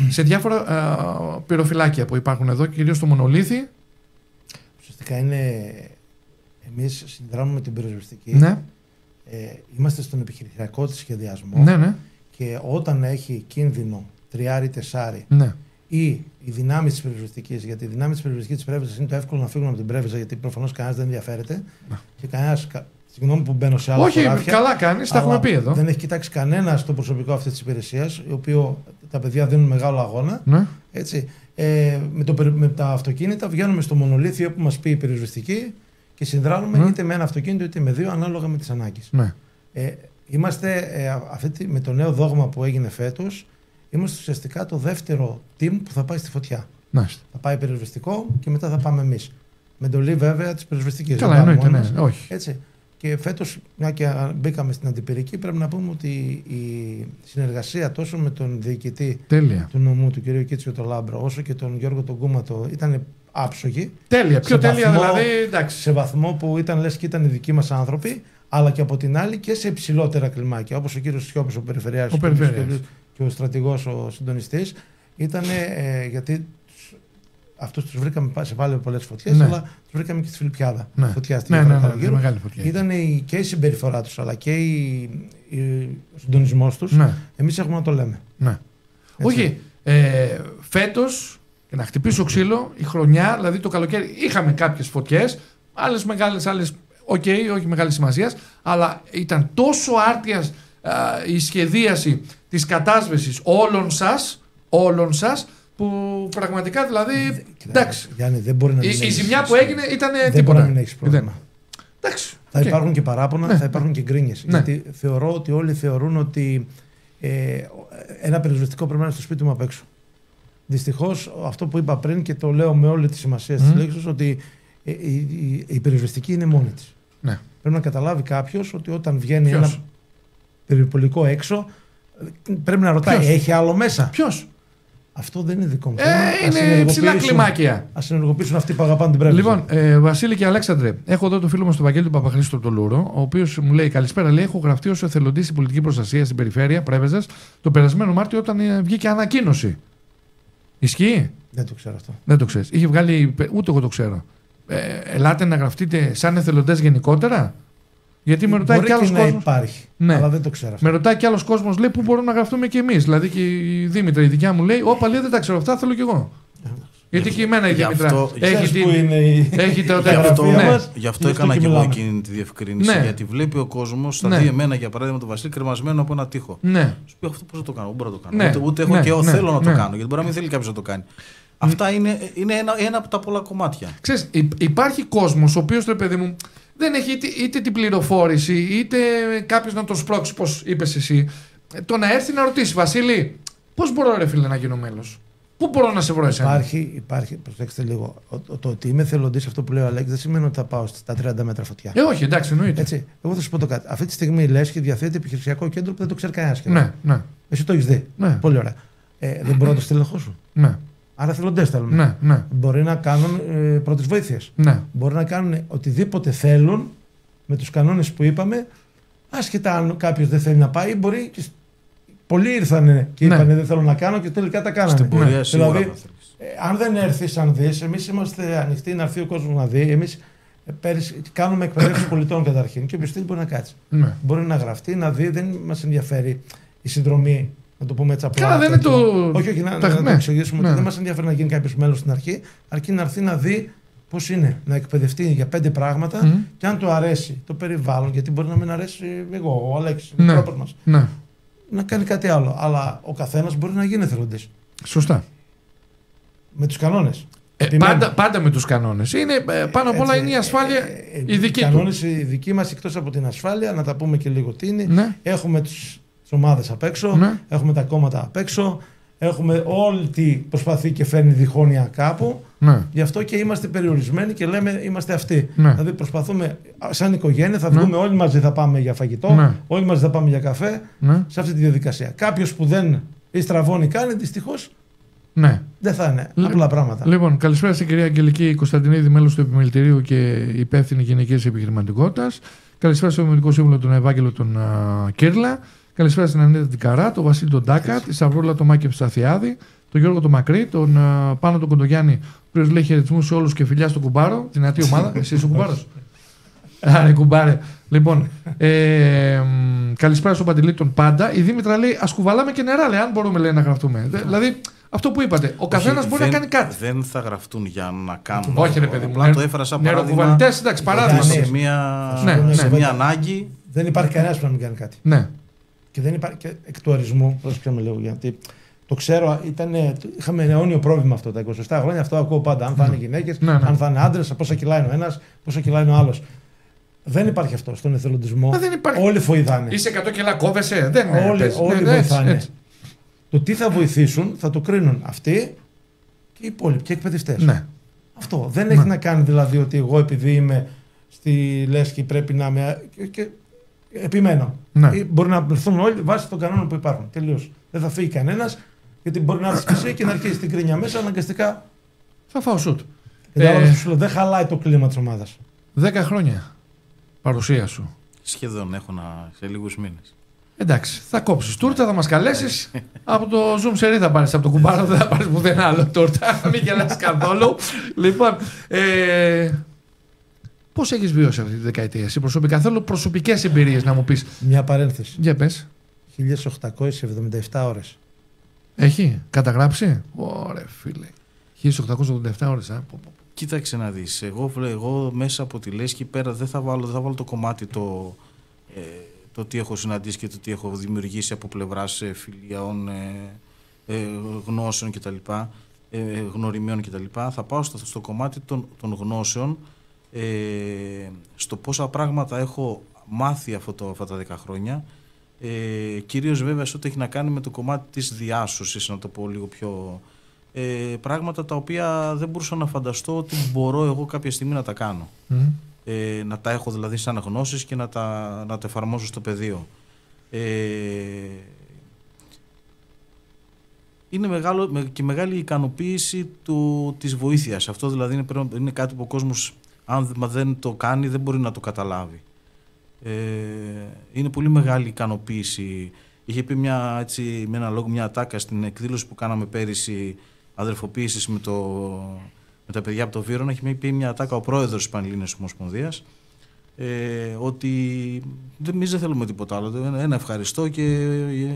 S1: Σε διάφορα πυροφυλάκια που υπάρχουν εδώ, κυρίως στο Μονολίθι.
S2: Ουσιαστικά είναι. Εμείς συνδράμουμε την πυροσβεστική.
S1: Ναι.
S2: Είμαστε στον επιχειρησιακό της σχεδιασμό.
S1: Ναι.
S2: Και όταν έχει κίνδυνο 3-4.
S1: Ναι.
S2: Ή οι δυνάμεις της πυροσβεστικής, γιατί οι δυνάμεις της πυροσβεστικής της Πρέβεζας είναι το εύκολο να φύγουν από την Πρέβεζα, γιατί προφανώς κανένας δεν ενδιαφέρεται. Και κανένας. Συγγνώμη που μπαίνω σε άλλα χωράφια.
S1: Όχι, καλά κάνεις, τα έχουμε πει εδώ.
S2: Δεν έχει κοιτάξει κανένας το προσωπικό αυτής της υπηρεσίας, το οποίο τα παιδιά δίνουν μεγάλο αγώνα.
S1: Ναι.
S2: Έτσι. Με τα αυτοκίνητα βγαίνουμε στο Μονολίθιο που μας πει η πυροσβεστική και συνδράμουμε είτε με ένα αυτοκίνητο είτε με δύο, ανάλογα με τις ανάγκες.
S1: Ναι.
S2: Είμαστε με το νέο δόγμα που έγινε φέτος, είμαστε ουσιαστικά το δεύτερο team που θα πάει στη φωτιά.
S1: Μάλιστα.
S2: Θα πάει πυροσβεστικό και μετά θα πάμε εμείς. Με εντολή βέβαια της πυροσβεστικής.
S1: Καλά, εννοείται, ναι, όχι.
S2: Έτσι. Και φέτος, μια και μπήκαμε στην αντιπυρική, πρέπει να πούμε ότι η συνεργασία τόσο με τον διοικητή του νομού, του κ. Κίτσιο το Λάμπρο, όσο και τον Γιώργο τον Κούματο, ήταν άψογη.
S1: Τέλεια, πιο τέλεια δηλαδή. Εντάξει.
S2: Σε βαθμό που ήταν λες και ήταν οι δικοί μας άνθρωποι, αλλά και από την άλλη και σε υψηλότερα κλιμάκια, όπως ο κ. Σιώπης, ο Περιφερειάρχης και ο στρατηγός, ο συντονιστής, ήταν γιατί αυτούς τους βρήκαμε σε πάλι πολλές φωτιές,
S1: ναι.
S2: αλλά τους βρήκαμε και στη Φιλιππιάδα.
S1: Φωτιά στην μεγάλη φωτιά.
S2: Ήταν και η συμπεριφορά τους, αλλά και ο συντονισμός τους.
S1: Ναι.
S2: Εμείς έχουμε να το λέμε.
S1: Ναι. Όχι, φέτος, και να χτυπήσω ξύλο, η χρονιά, δηλαδή το καλοκαίρι, είχαμε κάποιες φωτιές, άλλες μεγάλες, άλλες όχι μεγάλη σημασίας, αλλά ήταν τόσο άρτια η σχεδίαση της κατάσβεσης όλων σας, που πραγματικά δηλαδή. Εντάξει.
S2: Γιάννη, δεν μπορεί να
S1: η ζημιά που έγινε ήταν τίποτα.
S2: Δεν μπορεί να μην έχει πρόβλημα.
S1: Εντάξει.
S2: Θα υπάρχουν και παράπονα, θα υπάρχουν και γκρίνιες.
S1: Ναι.
S2: Γιατί θεωρώ ότι όλοι θεωρούν ότι ένα πυροσβεστικό πρέπει να είναι στο σπίτι μου απ' έξω. Δυστυχώς, αυτό που είπα πριν και το λέω με όλη τη σημασία της λέξης, ότι η πυροσβεστική είναι μόνη της.
S1: Ναι.
S2: Πρέπει να καταλάβει κάποιος ότι όταν βγαίνει ένα περιπολικό έξω, πρέπει να ρωτάει, έχει άλλο μέσα.
S1: Ποιος?
S2: Αυτό δεν είναι δικό μου.
S1: Είναι ψηλά κλιμάκια.
S2: Ας συνεργοποιήσουν αυτοί που αγαπάνε την πρέσβυση.
S1: Λοιπόν, Βασίλη και Αλέξανδρε, έχω εδώ το φίλο μου στον Βαγγέλη του Παπαχρήστου από το Λούρο, ο οποίος μου λέει: Καλησπέρα, λέει, έχω γραφτεί ως εθελοντής στην πολιτική προστασία στην περιφέρεια Πρέβεζας το περασμένο Μάρτιο όταν βγήκε ανακοίνωση. Ισχύει?
S2: Δεν το ξέρω αυτό.
S1: Δεν το ξέρεις. Είχε βγάλει, ούτε εγώ το ξέρω. Ελάτε να γραφτείτε σαν εθελοντές γενικότερα. Γιατί με ρωτάει κι άλλος κόσμος.
S2: Υπάρχει, ναι. Αλλά δεν το ξέρω αυτό.
S1: Με ρωτάει κι άλλος κόσμος, λέει, πού μπορούμε να γραφτούμε κι εμείς. Δηλαδή και η Δήμητρα, η δικιά μου, λέει: Όπα, λέει, δεν τα ξέρω αυτά, θέλω κι εγώ. Γιατί και εμένα η Δήμητρα έχει το
S3: γραφείο μας. Γι' αυτό έκανα και εγώ εκείνη τη διευκρίνηση. Ναι. Γιατί βλέπει ο κόσμος, θα δει εμένα για παράδειγμα τον Βασίλη κρεμασμένο από ένα τείχο.
S1: Ναι.
S3: Σου πει αυτό πώς θα το κάνω, μπορώ να το κάνω. Ούτε έχω και εγώ θέλω να το κάνω. Γιατί μπορεί να μην θέλει κάποιος να το κάνει. Αυτά είναι ένα από τα πολλά κομμάτια.
S1: Ξέρεις, υπάρχει κόσμος ο οποίος, ρε παιδί μου, δεν έχει είτε την πληροφόρηση, είτε κάποιος να τον σπρώξει, πώς είπες εσύ. Το να έρθει να ρωτήσει, Βασίλη, πώς μπορώ, ρε φίλε, να γίνω μέλος. Πού μπορώ να σε βρω εσένα.
S2: Υπάρχει, προσέξτε λίγο. Το ότι είμαι εθελοντής, αυτό που λέει ο Αλέξης, δεν σημαίνει ότι θα πάω στα 30 μέτρα φωτιά.
S1: Όχι, εντάξει, εννοείται.
S2: Έτσι. Εγώ θα σου πω το κάτι. Αυτή τη στιγμή λες και διαθέτει επιχειρησιακό κέντρο που δεν το ξέρει κανένας.
S1: Ναι.
S2: Εσύ το έχεις δει.
S1: Ναι.
S2: Πολύ ωραία. Δεν μπορώ να το στελεχώσω.
S1: Ναι.
S2: Άρα εθελοντές θέλουμε.
S1: Ναι.
S2: Μπορεί να κάνουν πρώτες βοήθειες.
S1: Ναι.
S2: Μπορεί να κάνουν οτιδήποτε θέλουν με τους κανόνες που είπαμε, άσχετα αν κάποιος δεν θέλει να πάει, μπορεί. Πολλοί ήρθανε και είπανε δεν θέλω να κάνω και τελικά τα κάνανε.
S3: Στην πορεία
S2: δηλαδή, αν δεν έρθεις, αν δεις, εμείς είμαστε ανοιχτοί να έρθει ο κόσμος να δει. Εμείς κάνουμε εκπαιδεύσεις πολιτών καταρχήν και όποιος θέλει μπορεί να κάτσει.
S1: Ναι.
S2: Μπορεί να γραφτεί, να δει, δεν μας ενδιαφέρει η συνδρομή. Να το πούμε έτσι απλά.
S1: Καλά, δεν είναι το.
S2: Όχι, να το εξηγήσουμε ότι δεν μας ενδιαφέρει να γίνει κάποιος μέλος στην αρχή, αρκεί να έρθει να δει πώς είναι, να εκπαιδευτεί για 5 πράγματα και αν του αρέσει το περιβάλλον, γιατί μπορεί να μην αρέσει εγώ, ο Αλέξης, ο τρόπος μας.
S1: Ναι.
S2: Να κάνει κάτι άλλο. Αλλά ο καθένας μπορεί να γίνει εθελοντής.
S1: Σωστά.
S2: Με τους κανόνες.
S1: Πάντα με τους κανόνες. Είναι, πάνω απ' όλα είναι η ασφάλεια η δική του.
S2: Οι κανόνες οι δικοί μας, εκτός από την ασφάλεια, να τα πούμε και λίγο τι είναι.
S1: Ναι.
S2: Έχουμε τις ομάδες απ' έξω, έχουμε τα κόμματα απ' έξω, έχουμε όλη τι προσπαθεί και φέρνει διχόνοια κάπου.
S1: Ναι.
S2: Γι' αυτό και είμαστε περιορισμένοι και λέμε είμαστε αυτοί. Ναι. Δηλαδή προσπαθούμε σαν οικογένεια, θα βγούμε όλοι μαζί, θα πάμε για φαγητό, όλοι μαζί θα πάμε για καφέ, σε αυτή τη διαδικασία. Κάποιος που δεν στραβώνει κάνει, δυστυχώς δεν θα είναι απλά πράγματα.
S1: Λοιπόν, καλησπέρα στην κυρία Αγγελική Κωνσταντινίδη, μέλος του Επιμελητηρίου και υπεύθυνη γυναικείας επιχειρηματικότητας. Καλησπέρα στον Ομιλητικό Σύμβουλο τον Ευάγγελο τον Κύρλα. Καλησπέρα στην Ανίτα την Καρά, τον Βασίλη τον Τάκα, τη Σαβρούλα τον Μάκη Ψαθιάδη, τον Γιώργο τον Μακρύ, τον Πάνο τον Κοντογιάννη, ο οποίος λέει χαιρετισμούς σε όλους και φιλιά στον Κουμπάρο, την ατή ομάδα. Εσύ είσαι ο Κουμπάρος. Άρα, κουμπάρε. Λοιπόν, καλησπέρα στον Παντελή τον Πάντα. Η Δήμητρα λέει: ας κουβαλάμε και νερά, λέει, αν μπορούμε, λέει, να γραφτούμε. Δηλαδή, αυτό που είπατε, ο καθένας μπορεί να κάνει κάτι.
S3: Δεν θα γραφτούν για να κάνουν.
S1: Όχι, ρε παιδί μου.
S3: Απλά το έφερα σαν παράδειγμα.
S1: Νεροκουβαλητές, εντάξει, παράδειγμα.
S3: Σε μια ανάγκη.
S2: Δεν υπάρχει κανένας που να μην κάνει κάτι.
S1: Ναι.
S2: Και δεν υπάρχει και εκ του ορισμού, πρόσεξαμε λίγο, γιατί το ξέρω, είχαμε αιώνιο πρόβλημα αυτό τα 27 χρόνια. Αυτό ακούω πάντα. Αν θα είναι γυναίκες, αν θα είναι άντρες, πόσα κιλά είναι ο ένας, πόσα κιλά είναι ο άλλος. Δεν υπάρχει αυτό στον εθελοντισμό.
S1: Δεν υπάρχει.
S2: Όλοι βοηθάνε.
S1: Είσαι 100 κιλά, κόβεσαι. Δεν
S2: όλοι βοηθάνε. Έτσι. Το τι θα βοηθήσουν θα το κρίνουν αυτοί και οι υπόλοιποι και οι εκπαιδευτές.
S1: Ναι.
S2: Αυτό. Δεν έχει να κάνει δηλαδή ότι εγώ επειδή είμαι στη Λέσχη πρέπει να είμαι. Και επιμένω.
S1: Ναι.
S2: Μπορεί να πληθούν όλοι βάσει των κανόνων που υπάρχουν. Τελείως. Δεν θα φύγει κανένας, γιατί μπορεί να έρθει εσύ και να αρχίσει την κρίνια μέσα αναγκαστικά.
S1: Θα φάω σουτ.
S2: Δεν χαλάει το κλίμα της ομάδας.
S1: 10 χρόνια παρουσία σου.
S3: Σχεδόν έχω σε λίγους μήνες.
S1: Εντάξει, θα κόψεις τούρτα, θα μας καλέσεις. Από το Zoom Series θα πάρεις, από το κουμπάρο δεν θα πάρεις πουθενά άλλο τούρτα. Μην γελάσεις καθόλου. Λοιπόν, πώς έχεις βιώσει αυτή τη δεκαετία, εσύ προσωπικά? Θέλω προσωπικές εμπειρίες να μου πεις.
S2: Μια παρένθεση.
S1: Για πες.
S2: 1877 ώρες.
S1: Έχει καταγράψει? Ωραία φίλε. 1887 ώρες.
S3: Κοίταξε να δεις. Εγώ μέσα από τη Λέσχη πέρα δεν θα βάλω το κομμάτι το τι έχω συναντήσει και το τι έχω δημιουργήσει από πλευράς φιλιών, γνώσεων κτλ. Γνωριμιών κτλ. Θα πάω στο κομμάτι των γνώσεων, στο πόσα πράγματα έχω μάθει αυτά τα 10 χρόνια. Κυρίως βέβαια σε ό,τι έχει να κάνει με το κομμάτι της διάσωσης, να το πω λίγο πιο... πράγματα τα οποία δεν μπορούσα να φανταστώ ότι μπορώ εγώ κάποια στιγμή να τα κάνω. Να τα έχω δηλαδή σαν γνώσεις και να τα εφαρμόσω στο πεδίο. Είναι μεγάλη ικανοποίηση της βοήθειας. Αυτό δηλαδή είναι κάτι που ο κόσμος, αν δεν το κάνει, δεν μπορεί να το καταλάβει. Είναι πολύ μεγάλη ικανοποίηση. Είχε πει με ένα λόγο μια ατάκα στην εκδήλωση που κάναμε πέρυσι αδερφοποίησης με τα παιδιά από το Βύρωνα. Έχει πει μια ατάκα ο πρόεδρος της Πανελλήνιας Ομοσπονδίας, ότι εμείς δεν θέλουμε τίποτα άλλο. Ένα ευχαριστώ και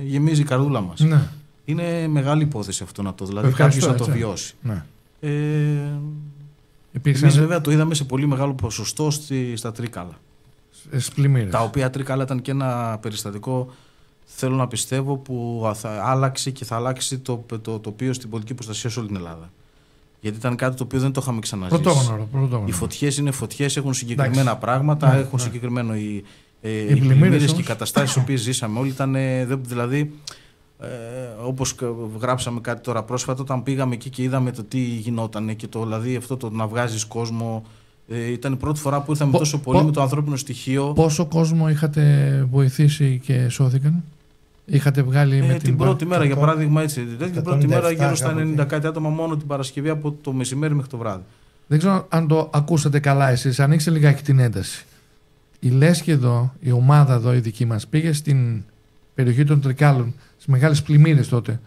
S3: γεμίζει η καρδούλα μας.
S1: Ναι.
S3: Είναι μεγάλη υπόθεση αυτό δηλαδή κάποιος να το βιώσει.
S1: Ναι.
S3: Εμείς βέβαια το είδαμε σε πολύ μεγάλο ποσοστό στα Τρίκαλα. Τα οποία Τρίκαλα ήταν και ένα περιστατικό, θέλω να πιστεύω, που θα άλλαξε και θα αλλάξει το τοπίο στην πολιτική προστασία σε όλη την Ελλάδα. Γιατί ήταν κάτι το οποίο δεν το είχαμε ξαναζήσει.
S1: Πρωτόγνωρο.
S3: Οι φωτιές είναι φωτιές, έχουν συγκεκριμένα πράγματα, έχουν συγκεκριμένο οι πλημμύρες και οι καταστάσεις που ζήσαμε όλοι. Ήταν δηλαδή, όπως γράψαμε κάτι τώρα πρόσφατα, όταν πήγαμε εκεί και είδαμε το τι γινόταν και δηλαδή αυτό το να βγάζεις κόσμο. Ήταν η πρώτη φορά που ήρθαμε τόσο πολύ με το ανθρώπινο στοιχείο.
S1: Πόσο κόσμο είχατε βοηθήσει και σώθηκαν? Είχατε βγάλει
S3: την πρώτη μέρα, για παράδειγμα, έτσι. Την πρώτη μέρα γύρω στα 90 κάτι άτομα μόνο την Παρασκευή από το μεσημέρι μέχρι το βράδυ.
S1: Δεν ξέρω αν το ακούσατε καλά εσείς. Ανοίξτε λιγάκι την ένταση. Η Λέσχη εδώ, η ομάδα εδώ, η δική μας, πήγε στην περιοχή των Τρικάλων, στις μεγάλες πλημμύρες τότε,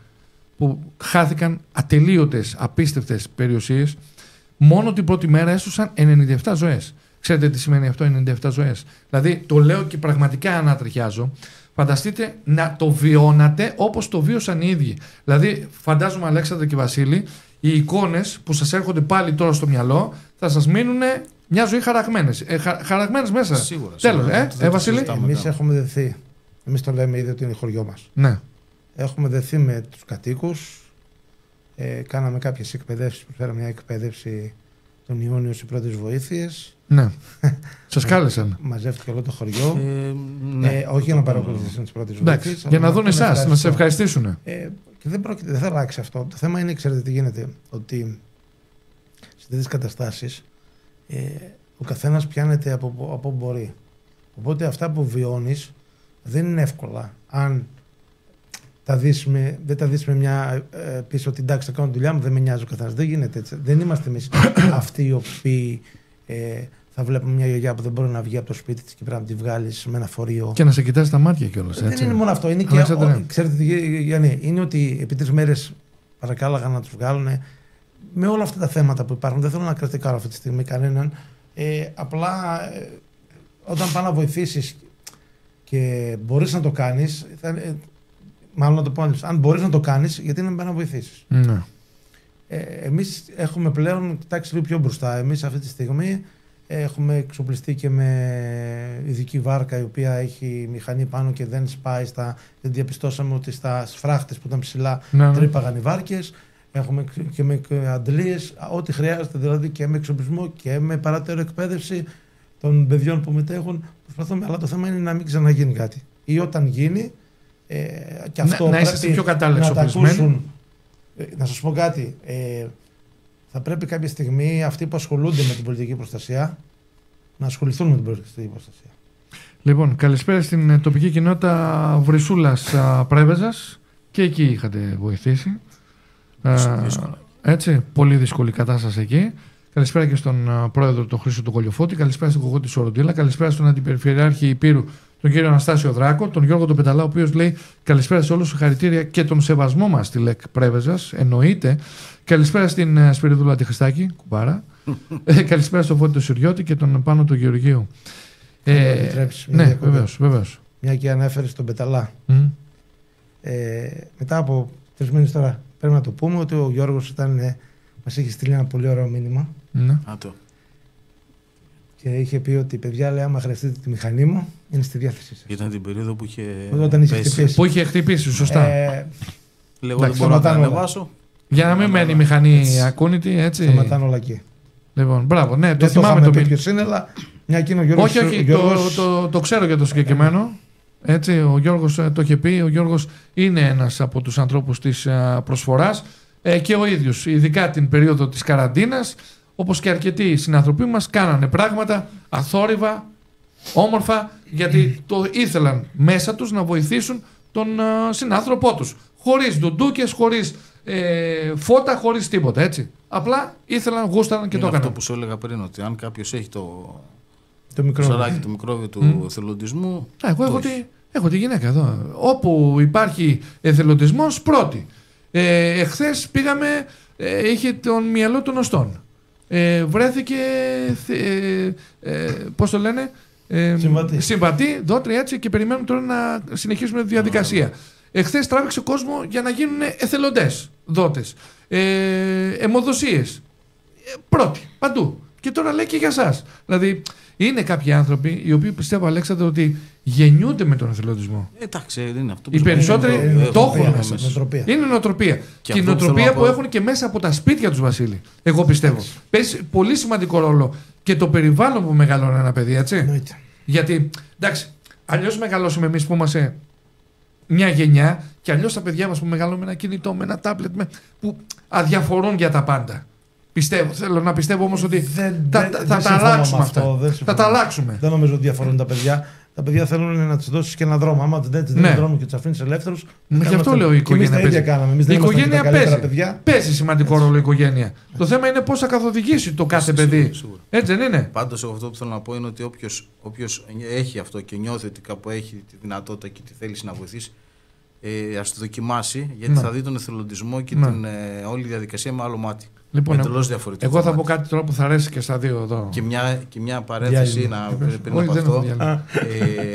S1: που χάθηκαν ατελείωτες, απίστευτες περιουσίες. Μόνο την πρώτη μέρα έσωσαν 97 ζωές. Ξέρετε τι σημαίνει αυτό, 97 ζωές? Δηλαδή, το λέω και πραγματικά ανατριχιάζω. Φανταστείτε να το βιώνατε όπως το βίωσαν οι ίδιοι. Δηλαδή, φαντάζομαι, Αλέξανδρε και Βασίλη, οι εικόνες που σας έρχονται πάλι τώρα στο μυαλό θα σας μείνουν μια ζωή χαραγμένες. Χαραγμένες μέσα.
S3: Σίγουρα.
S1: Τέλος, Βασίλη.
S2: Εμείς έχουμε δεθεί. Εμείς το λέμε ήδη ότι είναι χωριό μας.
S1: Ναι.
S2: Έχουμε δεθεί με τους κατοίκους. Κάναμε κάποιες εκπαιδεύσεις, προσφέραμε μια εκπαίδευση των Ιόνιους οι πρώτες βοήθειες.
S1: Ναι. Σας κάλεσαν.
S2: Μαζεύτηκε όλο το χωριό.
S3: Ναι.
S2: Όχι για να παρακολουθήσουν τις πρώτες βοήθειες.
S1: Για να δουν εσάς, να σε ευχαριστήσουν.
S2: Και δεν θα αλλάξει αυτό. Το θέμα είναι, ξέρετε τι γίνεται, ότι σε τέτοιες καταστάσεις ο καθένας πιάνεται από όπου μπορεί. Οπότε αυτά που βιώνεις δεν είναι εύκολα. Αν δεν τα δεις με μια πίσω ότι εντάξει, θα κάνω τη δουλειά μου, δεν με νοιάζει ο καθένας. Δεν γίνεται έτσι. Δεν είμαστε εμείς αυτοί οι οποίοι θα βλέπουμε μια γιαγιά που δεν μπορεί να βγει από το σπίτι της και πρέπει να τη βγάλεις με ένα φορείο. Και
S1: να σε κοιτάζει τα μάτια κιόλας.
S2: Δεν είναι μόνο αυτό. Είναι και, ξέρετε, Γιάννη, είναι ότι επί 3 μέρες παρακάλαγαν να τους βγάλουν. Με όλα αυτά τα θέματα που υπάρχουν, δεν θέλω να κριτικάρω αυτή τη στιγμή κανέναν. Απλά όταν πας να βοηθήσεις και μπορείς να το κάνεις. Μάλλον να το πω αλλιώς. Αν μπορείς να το κάνεις, γιατί να μην να βοηθήσεις.
S1: Ναι.
S2: Εμείς έχουμε πλέον κοιτάξει λίγο πιο μπροστά. Εμείς αυτή τη στιγμή έχουμε εξοπλιστεί και με ειδική βάρκα η οποία έχει μηχανή πάνω και δεν σπάει. Δεν διαπιστώσαμε ότι στα φράχτες που ήταν ψηλά τρύπαγαν οι βάρκες. Έχουμε και με αντλίες, ό,τι χρειάζεται δηλαδή και με εξοπλισμό και με παρατέρω εκπαίδευση. των παιδιών που μετέχουν. Προσπαθούμε, αλλά το θέμα είναι να μην ξαναγίνει κάτι. Ή όταν γίνει, και αυτό
S1: να είστε πιο κατάλληλοι εξοπλισμένοι.
S2: Να σας πω κάτι. Θα πρέπει κάποια στιγμή αυτοί που ασχολούνται με την πολιτική προστασία να ασχοληθούν με την πολιτική προστασία.
S1: Λοιπόν, καλησπέρα στην τοπική κοινότητα Βρυσούλας Πρέβεζας. Και εκεί είχατε βοηθήσει. Έτσι, πολύ δύσκολη κατάσταση εκεί. Καλησπέρα και στον πρόεδρο τον Χρήστο του Κολιοφώτη. Καλησπέρα στην Κοκότη Σοροντήλα. Καλησπέρα στον αντιπεριφερειάρχη Υπήρου, τον κύριο Αναστάσιο Δράκο. Τον Γιώργο τον Πεταλά, ο οποίος λέει καλησπέρα σε όλους, συγχαρητήρια και τον σεβασμό μας στη ΛΕΚ Πρέβεζας. Εννοείται. Καλησπέρα στην Σπυριδούλα τη Χριστάκη, κουμπάρα. Καλησπέρα στον Φώτη του Συριώτη και τον Πάνο του Γεωργίου. Ναι, βεβαίως.
S2: Μια και ανέφερε στον Πεταλά. Μετά από 3 μήνες τώρα πρέπει να το πούμε ότι ο Γιώργος μας είχε στείλει ένα πολύ ωραίο μήνυμα.
S1: Ναι.
S2: Και είχε πει ότι παιδιά, λέει, άμα χρειαστείτε τη μηχανή μου, είναι στη διάθεσή σας.
S3: Ήταν την περίοδο που είχε
S2: χτυπήσει.
S1: Που είχε χτυπήσει, σωστά.
S3: Λέγω δεν μπορώ να τα ανεβάσω.
S1: Για να μην μένει η μηχανή ακούνητη, έτσι.
S2: Σταματάνε όλα εκεί.
S1: Λοιπόν, μπράβο, ναι, το
S2: θυμάμαι το ποιος είναι, αλλά μια εκείνο ο Γιώργος.
S1: Όχι, το ξέρω για το συγκεκριμένο. Έτσι, ο Γιώργος το είχε πει. Ο Γιώργος είναι ένας από τους ανθρώπους της προσφοράς και ο ίδιος, ειδικά την περίοδο της καραντίνας, όπως και αρκετοί συνανθρωποί μας, κάνανε πράγματα αθόρυβα, όμορφα, γιατί το ήθελαν μέσα τους να βοηθήσουν τον συνάνθρωπό τους. Χωρίς ντουντούκες, χωρίς φώτα, χωρίς τίποτα, έτσι. Απλά ήθελαν, γούσταραν και
S3: είναι
S1: το έκαναν.
S3: Αυτό που σου έλεγα πριν, ότι αν κάποιος έχει
S2: το
S3: μικρόβιο του εθελοντισμού.
S1: Εγώ έχω τη γυναίκα εδώ. Όπου υπάρχει εθελοντισμός, πρώτη. Εχθές πήγαμε, είχε τον μυαλό των οστών. Βρέθηκε, πώς το λένε, συμβατή, δότρια, έτσι, και περιμένουμε τώρα να συνεχίσουμε τη διαδικασία. Εχθές τράβηξε κόσμο για να γίνουν εθελοντές, δότες, αιμοδοσίες, πρώτοι, παντού. Και τώρα λέει και για σας. Δηλαδή, είναι κάποιοι άνθρωποι οι οποίοι πιστεύω, Αλέξανδρο, ότι γεννιούνται με τον εθελοντισμό.
S3: Εντάξει, είναι αυτό που
S1: οι περισσότεροι το έχουν μέσα. Είναι νοοτροπία. Και η νοοτροπία που έχουν και μέσα από τα σπίτια τους, Βασίλη. Εγώ πιστεύω. Παίζει πολύ σημαντικό ρόλο και το περιβάλλον που μεγαλώνει ένα παιδί, έτσι. Γιατί, εντάξει, αλλιώς μεγαλώσουμε εμείς που είμαστε μια γενιά, και αλλιώς τα παιδιά μας που μεγαλώνουν με ένα κινητό, με ένα τάμπλετ, που αδιαφορούν για τα πάντα. Θέλω να πιστεύω όμως ότι θα τα αλλάξουμε αυτά. Θα τα αλλάξουμε.
S2: Δεν νομίζω ότι διαφορούν τα παιδιά. Τα παιδιά θέλουν να τους δώσεις και έναν δρόμο. Άμα δεν τους δίνεις δρόμο και τους αφήνεις ελεύθερους.
S1: Γι' αυτό λέω η οικογένεια παίζει.
S2: Η οικογένεια
S1: παίζει σημαντικό ρόλο η οικογένεια. Το θέμα είναι πώς θα καθοδηγήσει το κάθε παιδί. Έτσι δεν είναι?
S3: Πάντως, εγώ αυτό που θέλω να πω είναι ότι όποιος έχει αυτό και νιώθει ότι κάπου έχει τη δυνατότητα και τη θέληση να βοηθήσει, ας το δοκιμάσει, γιατί θα δει τον εθελοντισμό και όλη τη διαδικασία με άλλο μάτι.
S1: Λοιπόν,
S3: εντελώς διαφορετικό.
S1: Εγώ θα πω κάτι τώρα που θα αρέσει και στα δύο εδώ.
S3: Και μια παρένθεση πριν από αυτό.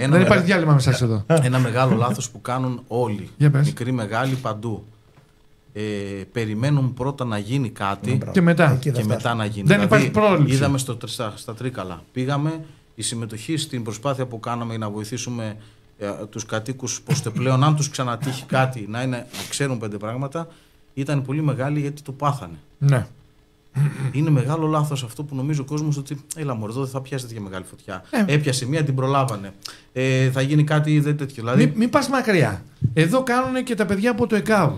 S1: Δεν υπάρχει διάλειμμα με εσάς εδώ.
S3: Ένα μεγάλο λάθος που κάνουν όλοι, μικροί μεγάλοι παντού. Περιμένουν πρώτα να γίνει κάτι
S1: και μετά
S3: να γίνει.
S1: Δεν υπάρχει πρόληψη.
S3: Είδαμε στα Τρίκαλα. Πήγαμε, η συμμετοχή στην προσπάθεια που κάναμε να βοηθήσουμε τους κατοίκους, ώστε πλέον αν τους ξανατύχει κάτι να ξέρουν 5 πράγματα, ήταν πολύ μεγάλη, γιατί το πάθανε.
S1: Ναι.
S3: Είναι μεγάλο λάθος αυτό που νομίζω ο κόσμος, ότι έλα μωρέ, εδώ δεν θα πιάσει τέτοια μεγάλη φωτιά. Έπιασε μία, την προλάβανε. Θα γίνει κάτι δεν τέτοιο. Δηλαδή...
S1: Μην πας μακριά. Εδώ κάνουν και τα παιδιά από το ΕΚΑΒ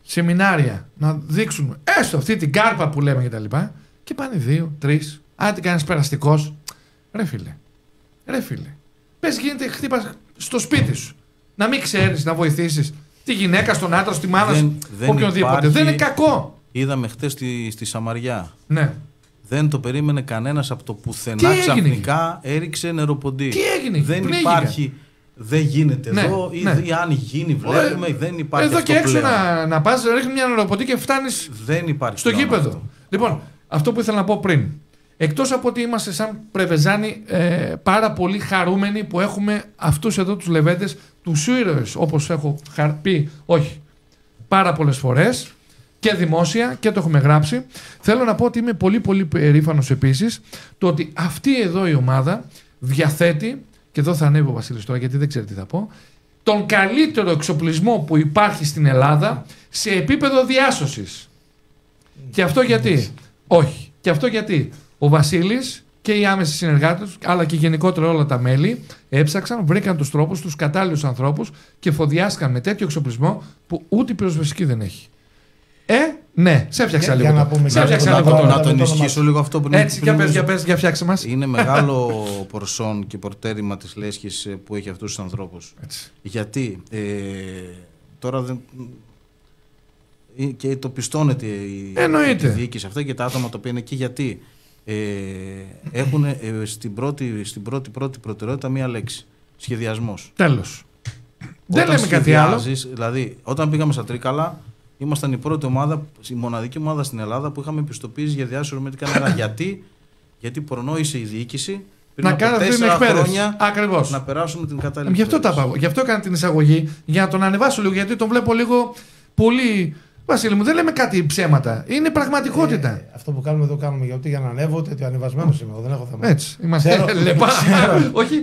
S1: σεμινάρια να δείξουν έστω αυτή την κάρπα που λέμε κτλ. Και πάνε 2-3. Άντε κανένας περαστικός. Ρε φίλε. Πες γίνεται, χτύπας στο σπίτι σου. Να μην ξέρεις να βοηθήσεις τη γυναίκα, στον άντρα, στη μάνα, οποιονδήποτε. Δεν είναι κακό.
S3: Είδαμε χτες στη Σαμαριά.
S1: Ναι.
S3: Δεν το περίμενε κανένας από το πουθενά. Ξαφνικά έριξε νεροποντή.
S1: Τι έγινε?
S3: Δεν υπάρχει. Δεν γίνεται εδώ. Ή αν γίνει, βλέπουμε. Δεν υπάρχει.
S1: Εδώ
S3: αυτό
S1: και έξω
S3: πλέον.
S1: να πας, ρίχνει μια νεροποντή και φτάνεις στο γήπεδο. Λοιπόν, αυτό που ήθελα να πω πριν. Εκτός από ότι είμαστε σαν Πρεβεζάνοι πάρα πολύ χαρούμενοι που έχουμε αυτούς εδώ τους λεβέντες, τους ήρωες, όπως έχω πει, όχι, πάρα πολλές φορές και δημόσια και το έχουμε γράψει. Θέλω να πω ότι είμαι πολύ πολύ περήφανος επίσης το ότι αυτή εδώ η ομάδα διαθέτει, και εδώ θα ανέβει ο Βασίλης τώρα γιατί δεν ξέρει τι θα πω, τον καλύτερο εξοπλισμό που υπάρχει στην Ελλάδα σε επίπεδο διάσωσης. Και αυτό γιατί? Όχι. Και αυτό γιατί ο Βασίλης και οι άμεσοι συνεργάτες, αλλά και γενικότερα όλα τα μέλη, έψαξαν, βρήκαν τους τρόπους, τους κατάλληλους ανθρώπους και φοδιάστηκαν με τέτοιο εξοπλισμό που ούτε η πυροσβεστική δεν έχει. Ναι, σε έφτιαξα λίγο.
S3: Να το ενισχύσω λίγο αυτό που είναι.
S1: Έτσι, για φτιάξε μας.
S3: Είναι μεγάλο πορσόν και πορτέριμα της λέσχης που έχει αυτούς τους ανθρώπους.
S1: Έτσι. Γιατί
S3: τώρα δεν. Και το πιστώνεται η διοίκηση αυτά και τα άτομα τα οποία είναι εκεί, γιατί έχουν στην πρώτη προτεραιότητα μία λέξη. Σχεδιασμός.
S1: Τέλος. Δεν λέμε κάτι άλλο.
S3: Δηλαδή, όταν πήγαμε στα Τρίκαλα, ήμασταν η πρώτη ομάδα, η μοναδική ομάδα στην Ελλάδα που είχαμε πιστοποίηση για διάσωση ορμητικά νερά. Γιατί προνόησε η διοίκηση πριν από 4 χρόνια
S1: ακριβώς.
S3: να περάσουμε την κατάλληλη.
S1: Γι' αυτό τα πάω. Γι' αυτό έκανα την εισαγωγή, για να τον ανεβάσω λίγο, γιατί τον βλέπω λίγο πολύ. Βασίλη μου, δεν λέμε κάτι ψέματα. Είναι πραγματικότητα.
S2: Αυτό που κάνουμε εδώ κάνουμε γιατί για να ανέβω, ότι ανεβασμένος είμαι. Δεν έχω θέμα.
S1: Έτσι. Είμαστε λεπά. Όχι,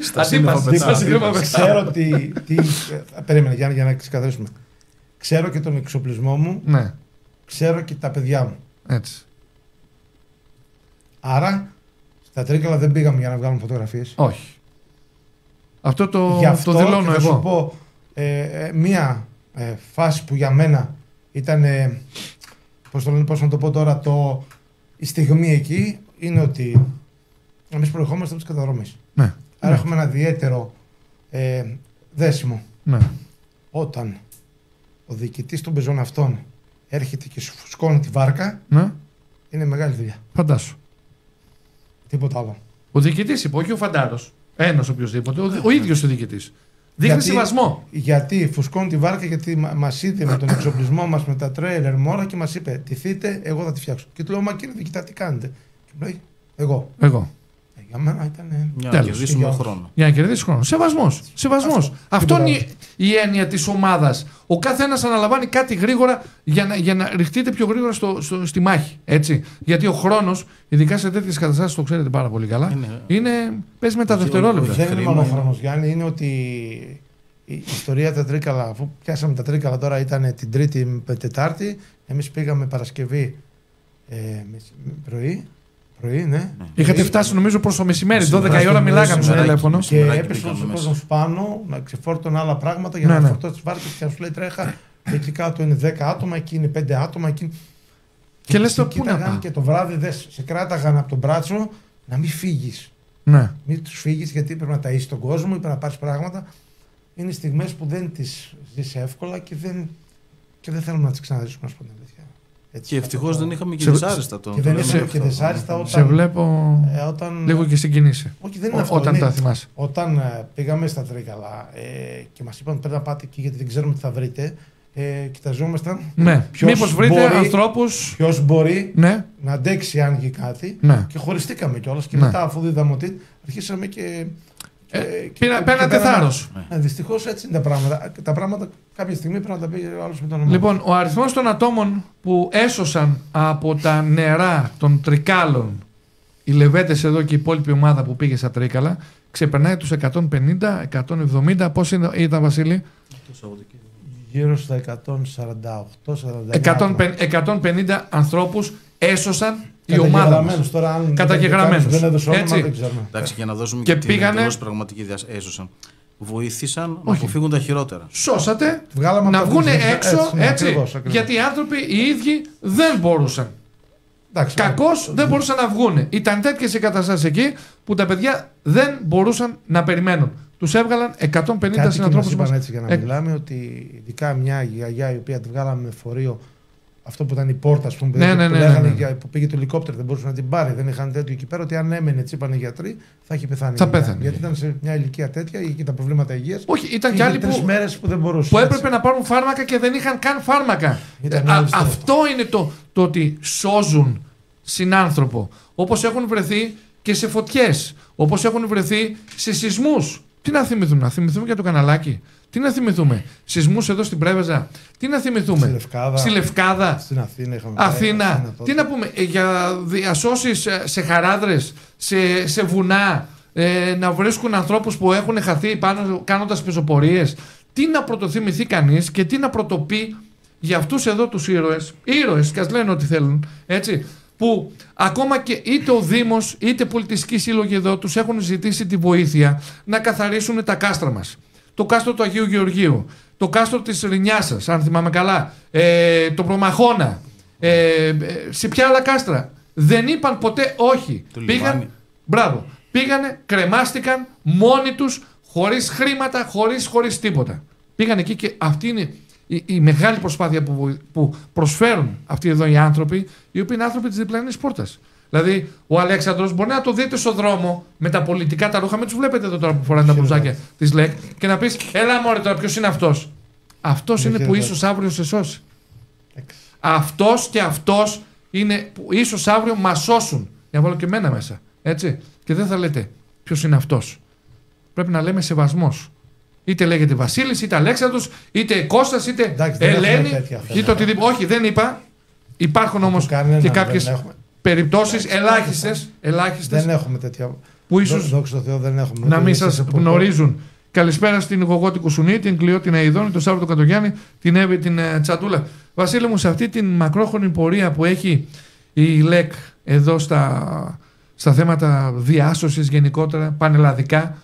S2: ξέρω τι. Περίμενε για να ξεκαθαρίσουμε. Ξέρω και τον εξοπλισμό μου.
S1: Ναι.
S2: Ξέρω και τα παιδιά μου.
S1: Έτσι.
S2: Άρα, στα Τρίκαλα δεν πήγαμε για να βγάλουμε φωτογραφίες.
S1: Όχι. Αυτό το δηλώνω εγώ. Θα
S2: σου πω μία φάση που για μένα ήταν, πώς να το πω τώρα, η στιγμή εκεί είναι ότι εμείς προερχόμαστε από τις καταδρομές.
S1: Ναι.
S2: Άρα έχουμε ένα ιδιαίτερο δέσιμο.
S1: Ναι.
S2: Όταν ο διοικητής των πεζών αυτών έρχεται και σου φουσκώνει τη βάρκα,
S1: ναι,
S2: είναι μεγάλη δουλειά.
S1: Φαντάσου.
S2: Τίποτα άλλο.
S1: Ο διοικητής είπε, όχι ο φαντάρος. Ένας οποιοδήποτε. Ο ίδιος ο διοικητής. Δείχνει σεβασμό.
S2: Γιατί φουσκώνει τη βάρκα, γιατί μας είδε με τον εξοπλισμό μας, με τα τρέιλερ μόρα και μας είπε: τηθείτε, εγώ θα τη φτιάξω. Και του λέω: μα κύριε διοικητά, τι κάνετε? Και μου λέει: εγώ. Για μένα ήταν.
S3: Για να κερδίσουμε χρόνο.
S1: Για να κερδίσει χρόνο. Σεβασμός. Αυτό είναι η έννοια της ομάδας. Ο καθένας αναλαμβάνει κάτι γρήγορα για να ρηχτείτε πιο γρήγορα στη μάχη. Έτσι. Γιατί ο χρόνος, ειδικά σε τέτοιες καταστάσεις, το ξέρετε πάρα πολύ καλά, παίζει με τα δευτερόλεπτα.
S2: Δεν είναι μόνο ο χρόνος, Γιάννη, είναι ότι η ιστορία τα Τρίκαλα, αφού πιάσαμε τα Τρίκαλα τώρα, ήταν την Τρίτη με Τετάρτη. Εμείς πήγαμε Παρασκευή πρωί. Ναι.
S1: Είχατε φτάσει νομίζω προς το μεσημέρι, 12 η ώρα μιλάγαμε στο τηλέφωνο.
S2: Και έπεσε ο κόσμος πάνω να ξεφόρτωνε άλλα πράγματα για να φορτώσει τις βάρκες και να σου λέει τρέχα. Εκεί κάτω είναι 10 άτομα, εκεί είναι 5 άτομα.
S1: Και λες το πού να πάω.
S2: Και το βράδυ σε κράταγαν από τον μπράτσο να μην φύγεις.
S1: Ναι.
S2: Μην τους φύγεις, γιατί πρέπει να ταΐσεις τον κόσμο, πρέπει να πάρεις πράγματα. Είναι στιγμές που δεν τις ζεις εύκολα και δεν θέλουμε να τις ξαναζήσουμε, να σου πω την αλήθεια.
S3: Έτσι, και ευτυχώς δεν είχαμε και δυσάρεστα
S2: και δεν είχαμε και δυσάρεστα όταν.
S1: Σε βλέπω λίγο και συγκινήσει.
S2: Όχι, δεν είναι αυτό.
S1: Όταν τα θυμάσαι.
S2: Όταν πήγαμε στα Τρίκαλα και μας είπαν πρέπει να πάτε εκεί γιατί δεν ξέρουμε τι θα βρείτε. Κοιταζόμασταν.
S1: Ναι. Μήπως βρείτε ανθρώπους.
S2: Ποιος μπορεί να αντέξει αν γίνει κάτι. Και χωριστήκαμε κιόλας. Και μετά, αφού είδαμε ότι αρχίσαμε και.
S1: Πέρατε θάρρος.
S2: Δυστυχώς έτσι είναι τα πράγματα. Τα πράγματα κάποια στιγμή πρέπει να τα πει ο άλλος με τον όνομα.
S1: Λοιπόν, ο αριθμός των ατόμων που έσωσαν από τα νερά των Τρικάλων οι Λεβέντες εδώ και η υπόλοιπη ομάδα που πήγε στα Τρίκαλα ξεπερνάει τους 150, 170. Πώς ήταν, Βασίλη?
S2: Γύρω στα
S1: 150 ανθρώπους έσωσαν η ομάδα μας. Καταγεγραμμένους.
S2: Δεν έδωσε όνομα, δεν ξέρουμε.
S3: Εντάξει, για να δώσουμε και την εντελώς πραγματική διάσταση. Έσωσαν. Βοήθησαν να αποφύγουν τα χειρότερα.
S1: Σώσατε να βγουν έξω, έτσι, γιατί οι άνθρωποι οι ίδιοι δεν μπορούσαν. Κακώς δεν μπορούσαν να βγουν. Ήταν τέτοιες οι καταστάσεις εκεί που τα παιδιά δεν μπορούσαν να περιμένουν. Τους έβγαλαν 150 συνανθρώπους μας.
S2: Έτσι για να μιλάμε ότι ειδικά μια γιαγιά η οποία τη βγάλαμε με φορείο, αυτό που ήταν η πόρτα, ας πούμε, που πήγε το ελικόπτερο, δεν μπορούσε να την πάρει. Δεν είχαν τέτοιο εκεί πέρα ότι αν έμενε, έτσι είπαν οι γιατροί, θα είχε πεθάνει. Γιατί ήταν σε μια ηλικία τέτοια, είχε και τα προβλήματα υγείας.
S1: Όχι, ήταν και άλλοι
S2: 3 μέρες που δεν μπορούσαν.
S1: Που έπρεπε να πάρουν φάρμακα και δεν είχαν καν φάρμακα. Αυτό είναι το ότι σώζουν συνάνθρωπο. Όπως έχουν βρεθεί και σε φωτιές, όπως έχουν βρεθεί σε σεισμούς. Τι να θυμηθούμε, να θυμηθούμε για το Καναλάκι. Τι να θυμηθούμε, σεισμούς εδώ στην Πρέβεζα. Τι να θυμηθούμε, στη Λευκάδα.
S2: Στην Αθήνα είχαμε
S1: Αθήνα. Τι να πούμε, για διασώσεις σε χαράδρες, σε βουνά, να βρίσκουν ανθρώπους που έχουν χαθεί πάνω κάνοντας πεζοπορίες. Τι να πρωτοθυμηθεί κανείς και τι να πρωτοπεί για αυτούς εδώ τους ήρωες, και ας λένε ό,τι θέλουν, έτσι, που ακόμα και είτε ο Δήμος είτε πολιτιστικοί σύλλογοι εδώ τους έχουν ζητήσει τη βοήθεια να καθαρίσουν τα κάστρα μας. Το κάστρο του Αγίου Γεωργίου, το κάστρο της Ρινιάσας, αν θυμάμαι καλά, το Προμαχώνα, σε ποια άλλα κάστρα. Δεν είπαν ποτέ όχι. Πήγανε, κρεμάστηκαν μόνοι τους, χωρίς χρήματα, χωρίς τίποτα. Πήγαν εκεί και αυτή είναι η μεγάλη προσπάθεια που προσφέρουν αυτοί εδώ οι άνθρωποι, οι οποίοι είναι άνθρωποι της διπλανής πόρτας. Δηλαδή, ο Αλέξανδρος μπορεί να το δείτε στον δρόμο με τα πολιτικά τα ρούχα, μην τους βλέπετε εδώ τώρα που φοράνε τα μπλουζάκια της ΛΕΚ, και να πεις, έλα μωρέ τώρα, ποιος είναι αυτός. Αυτός είναι που ίσως αύριο σε σώσει. Αυτός και αυτός είναι που ίσως αύριο μας σώσουν. Για να βάλω και εμένα μέσα. Έτσι. Και δεν θα λέτε ποιος είναι αυτός. Πρέπει να λέμε σεβασμός. Είτε λέγεται Βασίλης, είτε Αλέξανδρος, είτε Κώστας, είτε Ελένη, είτε οτιδήποτε. Όχι, δεν είπα. Υπάρχουν όμως και κάποιες περιπτώσεις ελάχιστες. Δεν
S2: έχουμε τέτοια.
S1: Που ίσως
S2: δόξα τω Θεώ, δεν έχουμε.
S1: Να μην σας γνωρίζουν. Καλησπέρα στην Γογώτη Κουσουνή, την Κλειό, την Αηδόνη, τον Σάββατο Κατογιάννη, την Εύη, την Τσαντούλα. Βασίλη μου, σε αυτή την μακρόχρονη πορεία που έχει η ΛΕΚ εδώ στα θέματα διάσωσης γενικότερα, πανελλαδικά,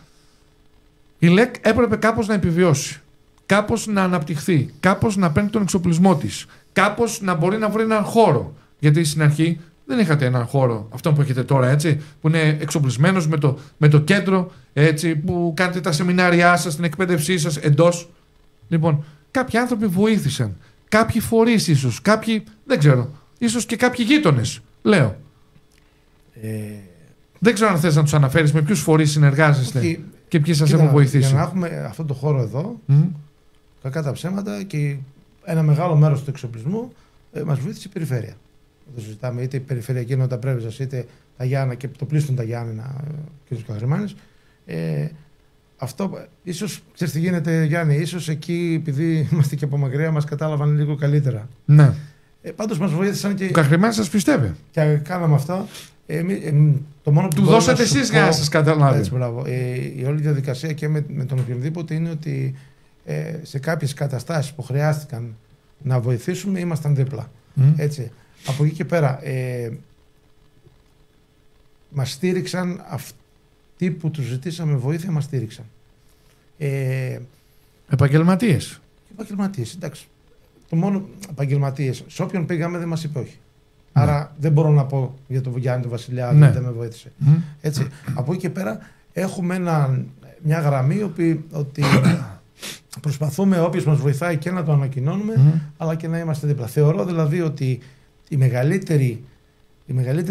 S1: η ΛΕΚ έπρεπε κάπως να επιβιώσει, κάπως να αναπτυχθεί, κάπως να παίρνει τον εξοπλισμό της, κάπως να μπορεί να βρει έναν χώρο. Γιατί στην αρχή δεν είχατε έναν χώρο, αυτό που έχετε τώρα, έτσι, που είναι εξοπλισμένος με το κέντρο, έτσι, που κάνετε τα σεμινάρια σας, την εκπαίδευσή σας εντός. Λοιπόν, κάποιοι άνθρωποι βοήθησαν, κάποιοι φορείς ίσως, κάποιοι, δεν ξέρω, ίσως και κάποιοι γείτονες, λέω. Δεν ξέρω αν θες να τους αναφέρεις με ποιους φορείς συνεργάζεστε και ποιοι σας έχουν βοηθήσει.
S2: Για να έχουμε αυτό το χώρο εδώ, κακά τα ψέματα, και ένα μεγάλο μέρος του εξοπλισμού μας βοήθησε η περιφέρεια. Το συζητάμε, είτε η περιφερειακή ενότητα Πρέβεζας, είτε τα Γιάννα και το πλήστον τα Γιάννενα, κ. Καγρημάνης. Αυτό ίσως, ξέρεις τι γίνεται, Γιάννη, ίσως εκεί, επειδή είμαστε και από μακριά, μας κατάλαβαν λίγο καλύτερα.
S1: Ναι.
S2: Πάντως μας βοήθησαν και.
S1: Ο Καγρημάνης σας πιστεύει.
S2: Και κάναμε αυτό. Το μόνο που
S1: του δώσατε εσείς για να σας καταλάβει.
S2: Έτσι, μπράβο. Η όλη διαδικασία και με τον οποιονδήποτε είναι ότι σε κάποιες καταστάσεις που χρειάστηκαν να βοηθήσουμε, ήμασταν δίπλα. Έτσι. Από εκεί και πέρα μας στήριξαν αυτοί που τους ζητήσαμε βοήθεια, μας στήριξαν.
S1: Επαγγελματίες.
S2: Επαγγελματίες, εντάξει. Το μόνο επαγγελματίες. Σε όποιον πήγαμε δεν μας είπε όχι. Άρα δεν μπορώ να πω για τον Γιάννη τον Βασιλιά, δεν με βοήθησε. Έτσι. Από εκεί και πέρα έχουμε μια γραμμή ότι προσπαθούμε όποιος μας βοηθάει και να το ανακοινώνουμε, αλλά και να είμαστε δίπλα. Θεωρώ δηλαδή ότι η μεγαλύτερη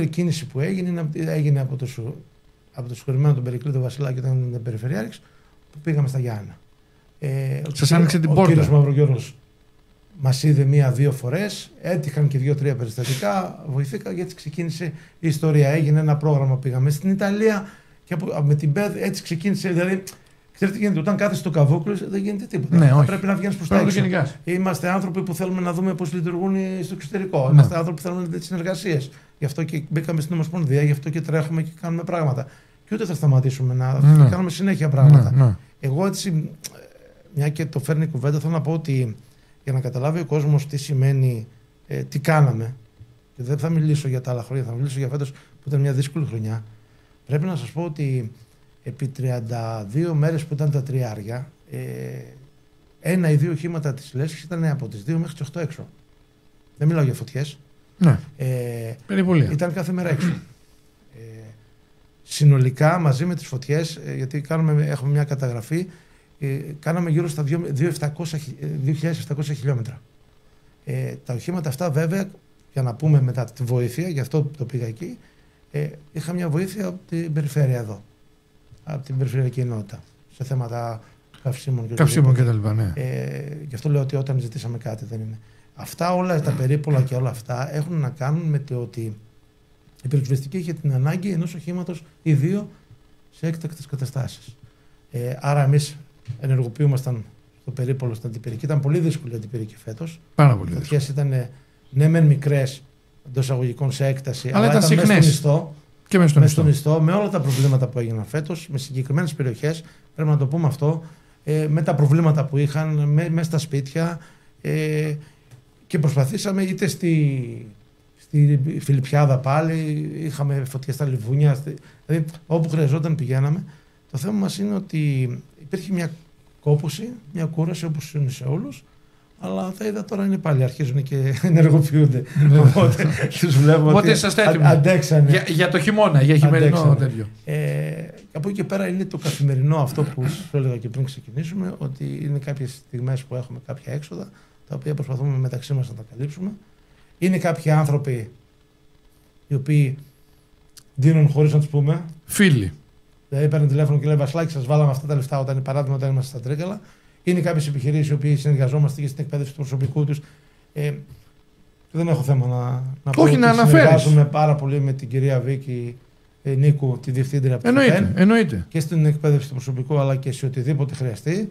S2: κίνηση που έγινε από το συγχωρημένο τον Περικλή τον Βασιλάκη όταν ήταν περιφερειάρχης, που πήγαμε στα Γιάννα.
S1: Σας άνοιξε την πόρτα.
S2: Ο κύριος Μαυρογιώργος μας είδε 1-2 φορές, έτυχαν και 2-3 περιστατικά, βοηθήκα και έτσι ξεκίνησε η ιστορία. Έγινε ένα πρόγραμμα, πήγαμε στην Ιταλία και με την ΠΕΔ έτσι ξεκίνησε. Δηλαδή, ξέρετε τι γίνεται, όταν κάθεσαι στο καβούκλο δεν γίνεται τίποτα.
S1: Ναι,
S2: πρέπει να βγαίνεις προς τα έξω. Είμαστε άνθρωποι που θέλουμε να δούμε πώς λειτουργούν στο εξωτερικό. Είμαστε άνθρωποι που θέλουμε να δούμε τις συνεργασίες. Γι' αυτό και μπήκαμε στην Ομοσπονδία, γι' αυτό και τρέχουμε και κάνουμε πράγματα. Και ούτε θα σταματήσουμε να κάνουμε συνέχεια πράγματα. Εγώ έτσι, μια και το φέρνει η κουβέντα, θέλω να πω ότι για να καταλάβει ο κόσμος τι σημαίνει, τι κάναμε, και δεν θα μιλήσω για τα άλλα χρόνια, θα μιλήσω για φέτος που ήταν μια δύσκολη χρονιά. Πρέπει να σας πω ότι επί 32 μέρες που ήταν τα τριάρια, 1 ή 2 οχήματα της Λέσχης ήταν από τις 2 μέχρι τις 8 έξω. Δεν μιλάω για φωτιές.
S1: Ναι.
S2: Ήταν κάθε μέρα έξω. Συνολικά μαζί με τις φωτιές, γιατί έχουμε μια καταγραφή, κάναμε γύρω στα 2.700 χιλιόμετρα. Τα οχήματα αυτά βέβαια, για να πούμε μετά τη βοήθεια, γι' αυτό το πήγα εκεί, είχα μια βοήθεια από την περιφέρεια εδώ, από την περιφερειακή ενότητα, σε θέματα καυσίμων
S1: και τα λοιπά. Ναι.
S2: Γι' αυτό λέω ότι όταν ζητήσαμε κάτι δεν είναι. Αυτά όλα τα περίπολα και όλα αυτά έχουν να κάνουν με το ότι η πυροσβεστική είχε την ανάγκη ενός οχήματος ή 2 σε έκτακτες καταστάσεις. Άρα εμείς ενεργοποιούμασταν στο περίπολο στην αντιπυρική. Ήταν πολύ δύσκολη η αντιπυρική φέτος.
S1: Πάρα πολύ δύσκολη.
S2: Οι φωτιές ήταν ναι μεν μικρές εντός εισαγωγικών σε έκταση,
S1: αλλά ήταν
S2: μέσα στον ιστό.
S1: Και μέσα στον ιστό.
S2: Με όλα τα προβλήματα που έγιναν φέτος, με συγκεκριμένες περιοχές, πρέπει να το πούμε αυτό, με τα προβλήματα που είχαν, μέσα στα σπίτια, και προσπαθήσαμε είτε στη Στη Φιλιππιάδα πάλι, είχαμε φωτιές στα Λιβούνια. Δηλαδή, όπου χρειαζόταν πηγαίναμε. Το θέμα μας είναι ότι υπήρχε μια κόπωση, μια κούραση όπως είναι σε όλους. Αλλά τα είδα τώρα είναι πάλι, αρχίζουν και ενεργοποιούνται. Οπότε τους βλέπω ότι αντέξανε.
S1: Για το χειμώνα, για χειμερινό τέτοιο.
S2: Από εκεί και πέρα είναι το καθημερινό αυτό που σου έλεγα και πριν ξεκινήσουμε, ότι είναι κάποιες στιγμές που έχουμε κάποια έξοδα, τα οποία προσπαθούμε μεταξύ μας να τα καλύψουμε. Είναι κάποιοι άνθρωποι οι οποίοι δίνουν χωρίς να τους πούμε.
S1: Φίλοι.
S2: Δηλαδή παίρνουν τηλέφωνο και λέει Βασιλάκη, σας βάλαμε αυτά τα λεφτά όταν παράδειγμα όταν είμαστε στα Τρίκαλα. Είναι κάποιες επιχειρήσεις οι οποίες συνεργαζόμαστε και στην εκπαίδευση του προσωπικού τους. Δεν έχω θέμα να πω.
S1: Όχι, να αναφέρεις.
S2: Συνεργάζομαι πάρα πολύ με την κυρία Βίκη Νίκου, τη διευθύντρια από την
S1: εννοείται.
S2: Και στην εκπαίδευση του προσωπικού, αλλά και σε οτιδήποτε χρειαστεί.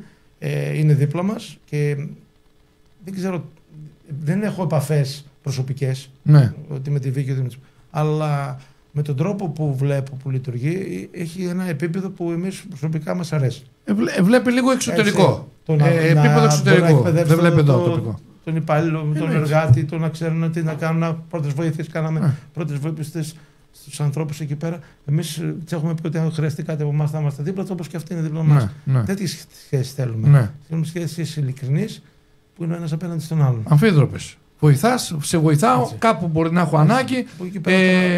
S2: Είναι δίπλα μας και δεν ξέρω, δεν έχω επαφές προσωπικές.
S1: Ναι.
S2: Ότι με τη Βίκη, αλλά με τον τρόπο που βλέπω που λειτουργεί, έχει ένα επίπεδο που εμείς προσωπικά μας αρέσει.
S1: Βλέπει λίγο εξωτερικό. Επίπεδο εξωτερικό. Δεν βλέπει εδώ τοπικό.
S2: Τον υπάλληλο, τον εργάτη, το να ξέρουν τι να κάνουν. Πρώτες βοήθειες κάναμε, πρώτες βοήθειες στους ανθρώπους εκεί πέρα. Εμείς τις έχουμε πει ότι αν χρειαστεί κάτι από εμάς θα είμαστε δίπλα, όπως και αυτοί είναι δίπλα μας. Τέτοιες σχέσεις θέλουμε. Θέλουμε σχέσεις ειλικρινείς που είναι ο ένας απέναντι στον άλλον.
S1: Αμφίδροπες. Βοηθάς, σε βοηθάω, έτσι. Κάπου μπορεί να έχω ανάγκη,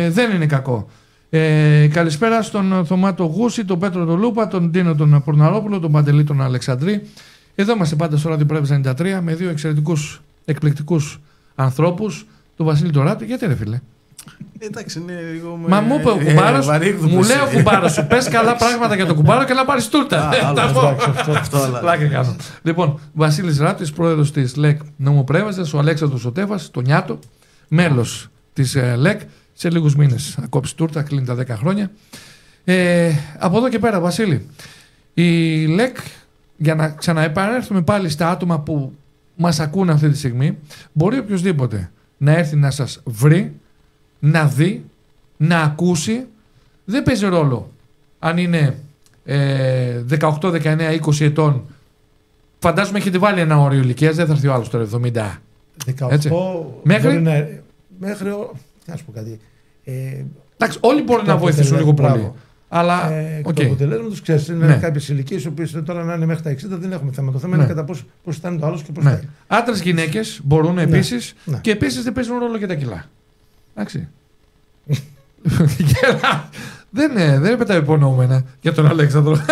S1: δεν είναι κακό. Καλησπέρα στον Θωμάτο Γούση, τον Πέτρο τον Λούπα, τον Ντίνο τον Πορναρόπουλο, τον Παντελή τον Αλεξανδρή. Εδώ είμαστε πάντα στο Radio Preves 93 με δύο εξαιρετικούς, εκπληκτικούς ανθρώπους, τον Βασίλη τον Ράπτη. Γιατί ρε φίλε?
S3: Εντάξει, είναι λίγο.
S1: Μα μου είπε ο κουμπάρος, μου λέει ο κουμπάρος σου, πες καλά πράγματα για τον κουμπάρο και να πάρεις τούρτα. Πλάκα κάνω. Λοιπόν, Βασίλης Ράπτης, πρόεδρος της ΛΕΚ Νομοπρέβεζας, ο Αλέξανδρος ο Τέφας, το Νιάτο, μέλος της ΛΕΚ. Σε λίγους μήνες θα κόψει τούρτα, κλείνει τα 10 χρόνια. Από εδώ και πέρα, Βασίλη, η ΛΕΚ, για να ξαναεπανέλθουμε πάλι στα άτομα που μας ακούν αυτή τη στιγμή, μπορεί οποιοδήποτε να έρθει να σας βρει, να δει, να ακούσει. Δεν παίζει ρόλο αν είναι 18, 19, 20 ετών. Φαντάζομαι έχετε βάλει ένα όριο ηλικίας, δεν θα έρθει ο άλλος τώρα 70.
S2: 18 μέχρι... μέχρι... Να σου πω κάτι.
S1: Εντάξει, όλοι μπορούν να βοηθήσουν λίγο πολύ. Αλλά
S2: το αποτελέσμα τους ξέρεις. Είναι κάποιες ηλικίες, οι οποίες τώρα να είναι μέχρι τα 60 δεν έχουμε θέμα. Το θέμα είναι κατά πώς ήταν το άλλο και πώς θα είναι.
S1: Άντρες, γυναίκες μπορούν επίσης και επίσης δεν παίζουν ρόλο και τα κιλά. Εντάξει. Δεν πετάει υπονοούμενα για τον Αλέξανδρο.
S3: Όχι.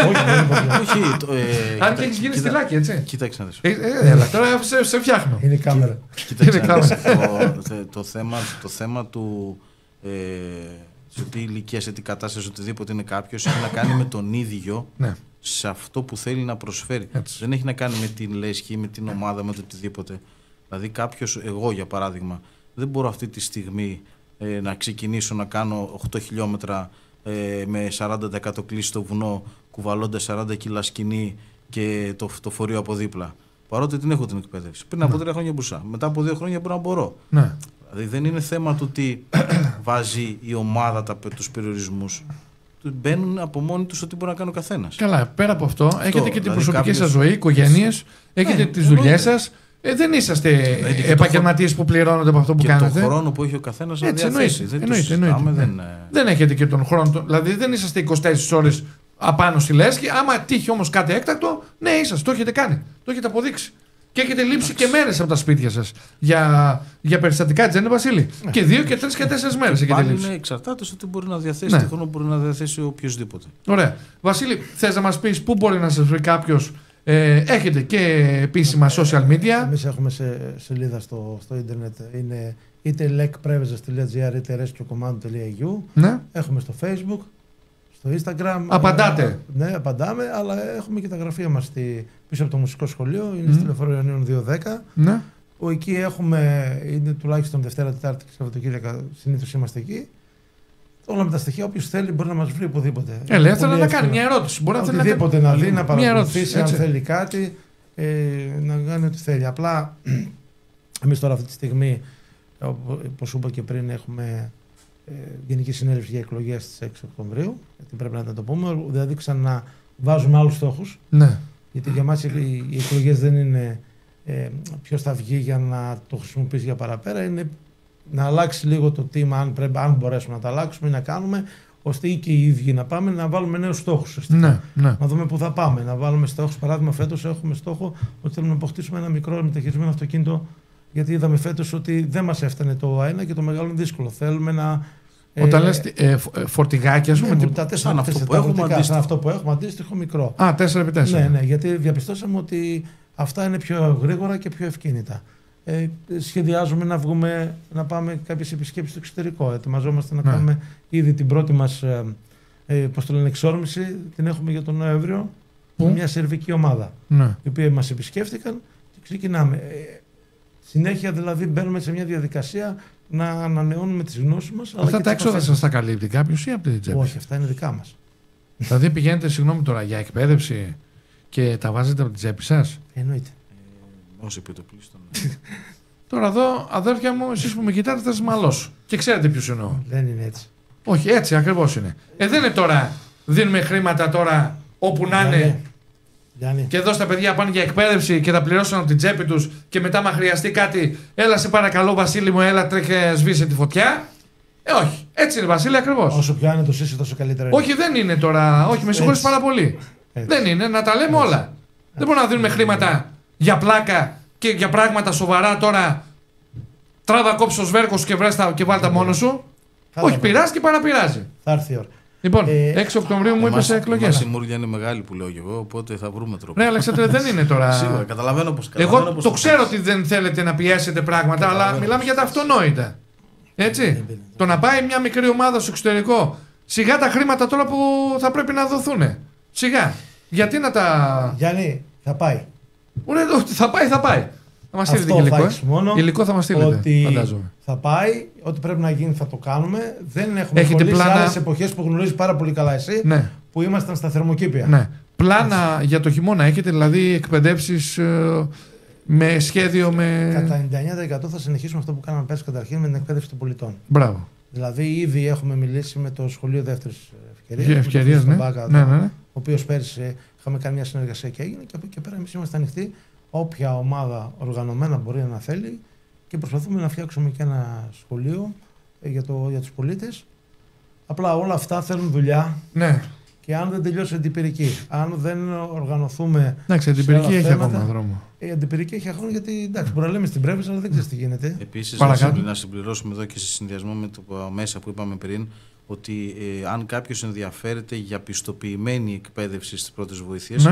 S1: Αν και έχεις γίνει στυλάκι, έτσι.
S3: Κοίταξε να δεις.
S1: Έλα, τώρα σε φτιάχνω.
S2: Είναι η κάμερα.
S3: Το θέμα του σε τι ηλικία, σε τι κατάσταση, οτιδήποτε είναι κάποιος, έχει να κάνει με τον ίδιο σε αυτό που θέλει να προσφέρει. Δεν έχει να κάνει με την λέσχη, με την ομάδα, με το οτιδήποτε. Δηλαδή κάποιος, εγώ για παράδειγμα, δεν μπορώ αυτή τη στιγμή να ξεκινήσω να κάνω 8 χιλιόμετρα με 40% κλείσει στο βουνό, κουβαλώντας 40 κιλά σκηνή και το φορείο από δίπλα. Παρότι την έχω την εκπαίδευση. Πριν από 3 χρόνια μπούσα. Μετά από 2 χρόνια μπορώ να μπορώ. Δηλαδή δεν είναι θέμα του ότι βάζει η ομάδα τους περιορισμούς. Μπαίνουν από μόνοι τους ότι μπορεί να κάνει ο καθένας.
S1: Καλά, πέρα από αυτό, έχετε και την προσωπική σας ζωή, οικογένειες, έχετε τις δουλειές σας. Δεν είσαστε επαγγελματίες που πληρώνονται από αυτό που κάνετε.
S3: Και τον χρόνο που έχει ο καθένας να διαθέσει.
S1: Δεν έχετε και τον χρόνο. Δηλαδή δεν είσαστε 24 ώρες απάνω στη λέσχη. Άμα τύχει όμως κάτι έκτακτο, ναι, είσαστε. Το έχετε κάνει. Το έχετε αποδείξει. Και έχετε λείψει και μέρες από τα σπίτια σας για περιστατικά, έτσι δεν είναι, Βασίλη? Και 2 και 3 και 4 μέρες έχετε λείψει.
S3: Είναι εξαρτάται ότι μπορεί να διαθέσει, τι χρόνο μπορεί να διαθέσει οποιοδήποτε.
S1: Ωραία. Βασίλη, θες να μας πεις πού μπορεί να σας βρει κάποιος? Έχετε και επίσημα social media.
S2: Εμείς έχουμε σελίδα στο ίντερνετ. Είναι είτε lekprevezas.gr είτε rescuecommand.eu. Έχουμε στο Facebook, στο Instagram.
S1: Απαντάτε.
S2: Ναι, απαντάμε, αλλά έχουμε και τα γραφεία μας πίσω από το μουσικό σχολείο. Είναι στη Λεωφόρο Ιωνίων 210. Εκεί είναι τουλάχιστον Δευτέρα, Τετάρτη και Σαββατοκύριακα. Συνήθως είμαστε εκεί. Όλα με τα στοιχεία, όποιος θέλει μπορεί να μας βρει οπουδήποτε.
S1: Ελεύθερα να κάνει μια ερώτηση.
S2: Μπορεί οτιδήποτε να δει, να παρακολουθήσει, αν θέλει κάτι, να κάνει ό,τι θέλει. Απλά εμείς τώρα αυτή τη στιγμή, όπως είπα και πριν, έχουμε Γενική Συνέλευση για εκλογές στις 6 Οκτωβρίου. Γιατί πρέπει να το πούμε. Δηλαδή ξαναβάζουμε άλλους στόχους. Γιατί για μας οι εκλογές δεν είναι ποιος θα βγει για να το χρησιμοποιήσει για παραπέρα. Είναι να αλλάξει λίγο το team, αν μπορέσουμε να τα αλλάξουμε ή να κάνουμε, ώστε ή και οι ίδιοι να πάμε να βάλουμε νέους στόχους.
S1: Ναι.
S2: Να δούμε πού θα πάμε. Να βάλουμε στόχους. Παράδειγμα, φέτος έχουμε στόχο ότι θέλουμε να αποκτήσουμε ένα μικρό μεταχειρισμένο αυτοκίνητο. Γιατί είδαμε φέτος ότι δεν μας έφτανε το ένα και το μεγάλο είναι δύσκολο. Θέλουμε να.
S1: Όταν λες φορτηγάκια, ας πούμε.
S2: Σαν αυτό που έχουμε, αντίστοιχο μικρό.
S1: 4x4.
S2: Ναι, γιατί διαπιστώσαμε ότι αυτά είναι πιο γρήγορα και πιο ευκίνητα. Σχεδιάζουμε να πάμε κάποιες επισκέψεις στο εξωτερικό. Ετοιμαζόμαστε να κάνουμε ήδη την πρώτη μας εξόρμηση. Την έχουμε για τον Νοέμβριο. Μια σερβική ομάδα. Η οποία μας επισκέφτηκαν και ξεκινάμε. Συνέχεια δηλαδή μπαίνουμε σε μια διαδικασία να ανανεώνουμε τις γνώσεις μας.
S1: Αυτά τα έξοδα σας τα καλύπτει κάποιος ή από την τσέπη?
S2: Όχι, αυτά είναι δικά μας.
S1: Δηλαδή πηγαίνετε, συγγνώμη τώρα, για εκπαίδευση και τα βάζετε από την τσέπη σας?
S2: Εννοείται.
S3: Όσοι επιτοπλίστων.
S1: Τώρα εδώ, αδέρφια μου, εσείς που με κοιτάτε θα σας μαλώσω. Και ξέρετε ποιος εννοώ.
S2: Δεν είναι έτσι.
S1: Όχι, έτσι ακριβώς είναι. Δεν είναι τώρα, δίνουμε χρήματα τώρα όπου να είναι. Και εδώ στα παιδιά πάνε για εκπαίδευση και θα πληρώσουν από την τσέπη τους και μετά, μα χρειαστεί κάτι, έλα σε παρακαλώ, Βασίλη μου, έλα τρέχε, σβήσε τη φωτιά. Όχι. Έτσι είναι, Βασίλη, ακριβώς.
S2: Όσο πιο άνετο είσαι, τόσο καλύτερα είναι.
S1: Όχι, δεν είναι τώρα. Όχι, με συγχωρείς πάρα πολύ. Δεν είναι, να τα λέμε όλα. Δεν μπορούμε να δίνουμε χρήματα για πλάκα και για πράγματα σοβαρά τώρα. Τράβα, κόψε το σβέρκο σου και βάλτε μόνο σου. Όχι, πειράζει και παραπειράζει.
S2: Θα έρθει η ώρα.
S1: Λοιπόν, 6 Οκτωβρίου μου είπε σε εκλογές.
S3: Η μούρλια είναι μεγάλη που λέω και εγώ, οπότε θα βρούμε τρόπο.
S1: Ναι, Αλέξανδρε, δεν είναι τώρα.
S3: Σίγουρα, καταλαβαίνω πως.
S1: Εγώ το ξέρω ότι δεν θέλετε να πιέσετε πράγματα, αλλά μιλάμε για τα αυτονόητα. Έτσι. Το να πάει μια μικρή ομάδα στο εξωτερικό, σιγά τα χρήματα τώρα που θα πρέπει να δοθούν. Σιγά. Γιατί να τα.
S2: Γιάννη, θα πάει.
S1: Θα πάει. Θα μας στείλετε υλικό. Υλικό θα μας στείλετε.
S2: Ότι
S1: φαντάζομαι.
S2: Θα πάει, ό,τι πρέπει να γίνει θα το κάνουμε. Δεν έχουμε κολλήσει άλλες εποχές που γνωρίζεις πάρα πολύ καλά εσύ, που ήμασταν στα θερμοκήπια.
S1: Ναι. Πλάνα για το χειμώνα έχετε, δηλαδή εκπαιδεύσεις με σχέδιο με.
S2: Κατά 99% θα συνεχίσουμε αυτό που κάναμε πέρσι καταρχήν με την εκπαίδευση των πολιτών.
S1: Μπράβο.
S2: Δηλαδή ήδη έχουμε μιλήσει με το Σχολείο Δεύτερης Ευκαιρίας.
S1: Ευκαιρίας, ναι. Ο
S2: οποίος πέρσι είχαμε κάνει μια συνεργασία και έγινε και από εκεί και πέρα εμείς είμαστε ανοιχτοί. Όποια ομάδα οργανωμένα μπορεί να θέλει και προσπαθούμε να φτιάξουμε και ένα σχολείο για τους πολίτες. Απλά όλα αυτά θέλουν δουλειά.
S1: Ναι.
S2: Και αν δεν τελειώσει η αντιπυρική, αν δεν οργανωθούμε.
S1: Εντάξει, η αντιπυρική έχει ακόμα δρόμο.
S2: Η αντιπυρική έχει ακόμα γιατί εντάξει, μπορεί να λέμε στην Πρέβεζα, αλλά δεν ξέρει τι γίνεται.
S3: Επίσης, να συμπληρώσουμε εδώ και σε συνδυασμό με το μέσα που είπαμε πριν, ότι αν κάποιος ενδιαφέρεται για πιστοποιημένη εκπαίδευση στις πρώτες βοήθειες,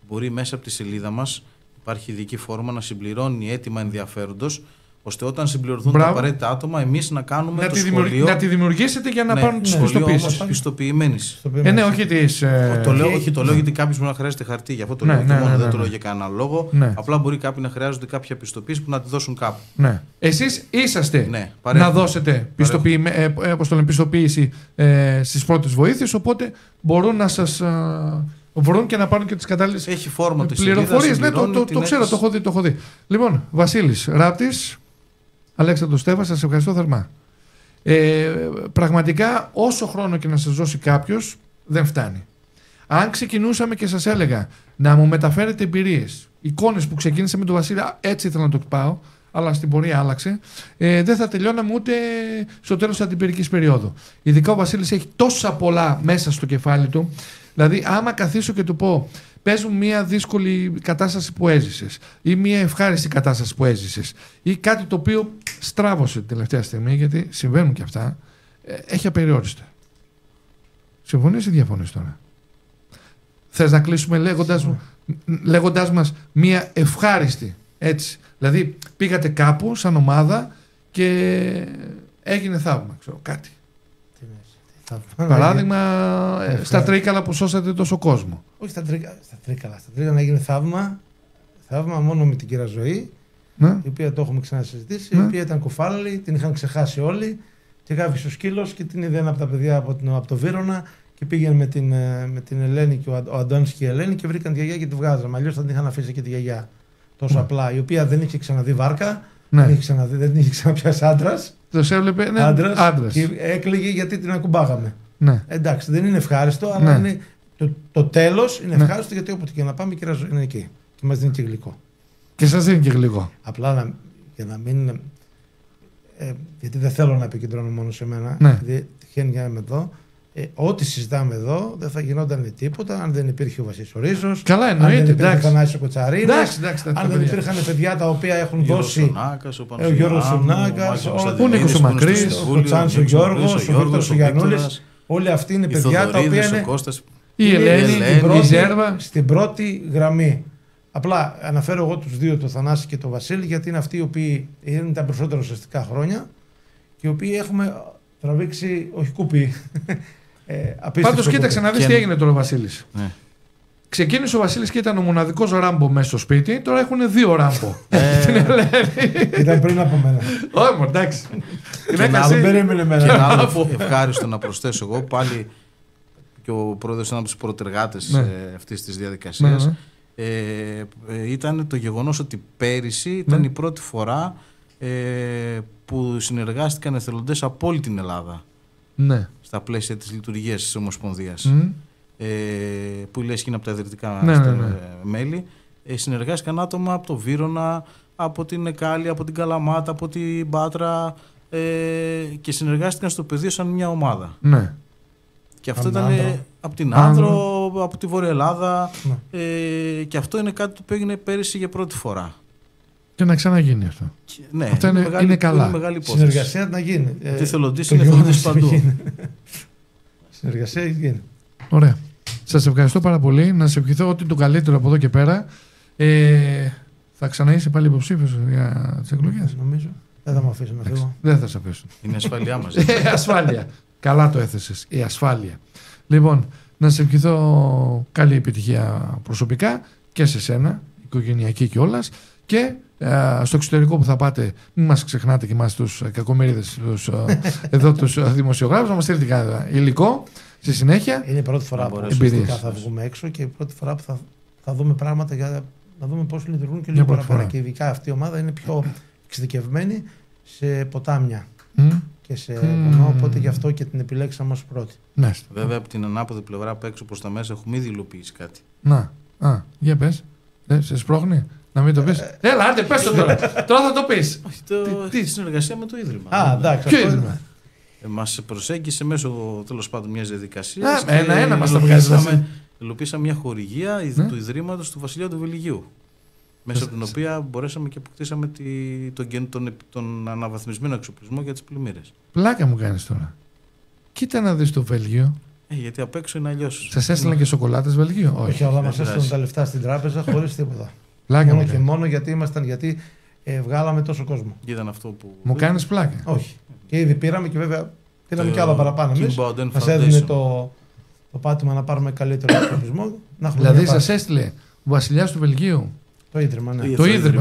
S3: μπορεί μέσα από τη σελίδα μας. Υπάρχει ειδική φόρμα να συμπληρώνει αίτημα ενδιαφέροντος, ώστε όταν συμπληρωθούν τα απαραίτητα άτομα, εμείς να κάνουμε το σχολείο.
S1: Να τη δημιουργήσετε για να πάρουν τις πιστοποιήσεις.
S3: Πιστοποιημένης.
S1: Ναι, όχι τις.
S3: Το λέω γιατί κάποιος μπορεί να χρειάζεται χαρτί. Γι' αυτό το λέω. Δεν το λέω για κανένα λόγο. Απλά μπορεί κάποιοι να χρειάζονται κάποια πιστοποίηση που να τη δώσουν κάπου.
S1: Ναι. Εσείς είσαστε να δώσετε πιστοποίηση στις πρώτες βοήθειες, οπότε μπορούν να σας. Βρουν και να πάρουν και τις κατάλληλες πληροφορίες. Ναι, το ξέρω, το έχω δει. Λοιπόν, Βασίλης Ράπτης, Αλέξανδρος Στέβας, σας ευχαριστώ θερμά. Πραγματικά, όσο χρόνο και να σας δώσει κάποιος, δεν φτάνει. Αν ξεκινούσαμε και σας έλεγα να μου μεταφέρετε εμπειρίες, εικόνες που ξεκίνησε με τον Βασίλη, έτσι ήθελα να το πάω, αλλά στην πορεία άλλαξε, δεν θα τελειώναμε ούτε στο τέλος της αντιπυρικής περίοδου. Ειδικά ο Βασίλης έχει τόσα πολλά μέσα στο κεφάλι του. Δηλαδή, άμα καθίσω και του πω, πες μου μια δύσκολη κατάσταση που έζησες ή μια ευχάριστη κατάσταση που έζησες ή κάτι το οποίο στράβωσε την τελευταία στιγμή, γιατί συμβαίνουν και αυτά, έχει απεριόριστα. Συμφωνείς ή διαφωνείς τώρα? Θες να κλείσουμε λέγοντας μας μια ευχάριστη, έτσι. Δηλαδή, πήγατε κάπου σαν ομάδα και έγινε θαύμα, ξέρω, κάτι. Παράδειγμα, στα Τρίκαλα που σώσατε τόσο κόσμο.
S2: Όχι στα Τρίκαλα. Στα Τρίκαλα έγινε θαύμα. Θαύμα μόνο με την κυρία Ζωή, η οποία το έχουμε ξανασυζητήσει, η οποία ήταν κουφάλαλη, την είχαν ξεχάσει όλοι. Και γάβησε ο σκύλος και την είδε ένα από τα παιδιά από το Βύρωνα και πήγαινε με την Ελένη και ο Αντώνης και η Ελένη και βρήκαν τη γιαγιά και τη βγάζαμε. Αλλιώς θα την είχαν αφήσει και τη γιαγιά. Τόσο απλά. Η οποία δεν είχε ξαναδεί βάρκα, δεν είχε ξαναπιάσει άντρας.
S1: Το έβλεπε άντρας.
S2: Και έκλαιγε γιατί την ακουμπάγαμε.
S1: Ναι.
S2: Εντάξει, δεν είναι ευχάριστο, αλλά είναι, το τέλος είναι ευχάριστο γιατί όποτε και να πάμε η κυρία Ζωή είναι εκεί. Και μας δίνει και γλυκό.
S1: Και σας δίνει και γλυκό.
S2: Απλά για να μην. γιατί δεν θέλω να επικεντρώνω μόνο σε μένα,
S1: Ναι.
S2: γιατί τυχαίνει για να είμαι εδώ. Ό,τι συζητάμε εδώ δεν θα γινόταν τίποτα αν δεν υπήρχε ο Βασίλης ο Ρίζος,
S1: Καλά,
S2: αν δεν
S1: εννοείται.
S2: υπήρχε ο Θανάσης ο Κοτσαρίνας, αν δεν υπήρχαν παιδιά τα οποία έχουν δώσει ο Γιώργος Σουνάκας,
S1: ο Νίκος ο Μακρύς,
S2: ο Κοτσάνης ο Γιώργος, ο Βίκτορος ο Γιαννούλης. Όλοι αυτοί είναι παιδιά τα οποία είναι
S1: η Ελένη, η Ζέρβα.
S2: στην πρώτη γραμμή. Απλά αναφέρω εγώ τους δύο, τον Θανάση και τον Βασίλη, γιατί είναι αυτοί οι οποίοι είναι τα περισσότερα ουσιαστικά χρόνια και οι οποίοι έχουμε τραβήξει, όχι κουπί.
S1: Πάντως κοίταξε να δεις τι έγινε τώρα ο Βασίλης.
S3: Ναι.
S1: Ξεκίνησε ο Βασίλης και ήταν ο μοναδικός Ράμπο μέσα στο σπίτι, τώρα έχουν 2 Ράμπο. Την Ελένη.
S2: Ήταν πριν από μένα.
S1: Όχι, εντάξει.
S2: Δεν περίμενε εμένα.
S3: Και ένα άλλο ευχάριστο να προσθέσω εγώ, πάλι και ο πρόεδρος ήταν από τους πρωτεργάτες αυτής της διαδικασίας. Ήταν το γεγονός ότι πέρυσι ήταν η πρώτη φορά που συνεργάστηκαν εθελοντές από όλη την Ελλάδα στα πλαίσια της λειτουργίας της Ομοσπονδίας, που λες και είναι από τα ιδρυτικά μέλη. Συνεργάστηκαν άτομα από το Βύρωνα, από την Εκάλη, από την Καλαμάτα, από την Πάτρα, και συνεργάστηκαν στο πεδίο σαν μια ομάδα.
S1: Ναι.
S3: Και αυτό ήταν από την Άνδρο, από τη Βόρεια Ελλάδα, και αυτό είναι κάτι που έγινε πέρυσι για πρώτη φορά.
S1: Και να ξαναγίνει αυτό.
S3: Ναι,
S1: αυτό είναι καλά.
S3: Είναι μεγάλη υπόθεση.
S2: Συνεργασία να γίνει.
S3: Τι εθελοντής είναι εθελοντής παντού.
S2: Συνεργασία γίνει.
S1: Ωραία. Σας ευχαριστώ πάρα πολύ. Να σε ευχηθώ ότι το καλύτερο από εδώ και πέρα. Θα ξαναείσαι πάλι υποψήφιος για τις εκλογές?
S2: Νομίζω. Δεν θα με αφήσουν να φύγω.
S1: Δεν θα σε αφήσουν.
S3: Είναι ασφαλειά μας.
S1: Ασφάλεια. Καλά το έθεσες. Η ασφάλεια. Λοιπόν, να σε ευχηθώ καλή επιτυχία προσωπικά και σε σένα, οικογενειακή κιόλας, και στο εξωτερικό που θα πάτε, μην μας ξεχνάτε και εμάς τους κακομοίριδες, εδώ τους δημοσιογράφους, να μας στείλετε υλικό στη συνέχεια.
S2: Είναι η πρώτη φορά που θα βγούμε έξω και η πρώτη φορά που θα δούμε πράγματα για να δούμε πώς λειτουργούν και λίγο παραπέρα. Και ειδικά αυτή η ομάδα είναι πιο εξειδικευμένη σε ποτάμια και σε βουνό, οπότε γι' αυτό και την επιλέξαμε ως πρώτη.
S3: Βέβαια από την ανάποδη πλευρά απ' έξω προς τα μέσα έχουμε ήδη υλοποιήσει κάτι.
S1: Για πες. Σε σπρώχνει. Να μην το πεις. Έλα, άντε, πες το τώρα. Τώρα θα το πεις.
S3: Τι συνεργασία με το Ίδρυμα.
S2: Εντάξει.
S1: Ποιο Ίδρυμα?
S3: Μας προσέγγισε μέσω τέλος πάντων μιας διαδικασίας.
S1: Ένα μας το βγάζει.
S3: Υλοποίησαμε μια χορηγία του Ιδρύματος του Βασιλιά του Βελγίου, μέσα από την οποία μπορέσαμε και αποκτήσαμε τον αναβαθμισμένο εξοπλισμό για τις πλημμύρες.
S1: Πλάκα μου κάνεις τώρα. Κοίτα να δεις το Βέλγιο.
S3: Γιατί απ' έξω είναι αλλιώς.
S1: Σας έστειλαν και σοκολάτες Βελγίου?
S2: Όχι, αλλά μας έστειλαν τα λεφτά στην τράπεζα χωρίς τίποτα.
S1: Πλάκα
S2: μόνο και μόνο γιατί βγάλαμε τόσο κόσμο.
S3: Ήταν αυτό που...
S1: Μου κάνεις πλάκα.
S2: Όχι. Και ήδη πήραμε και βέβαια πήραμε και άλλα παραπάνω εμείς. Μας έδινε το πάτημα να πάρουμε καλύτερο εξοπλισμό.
S1: Δηλαδή σας έστειλε ο Βασιλιάς του Βελγίου.
S2: Το Ίδρυμα, ναι.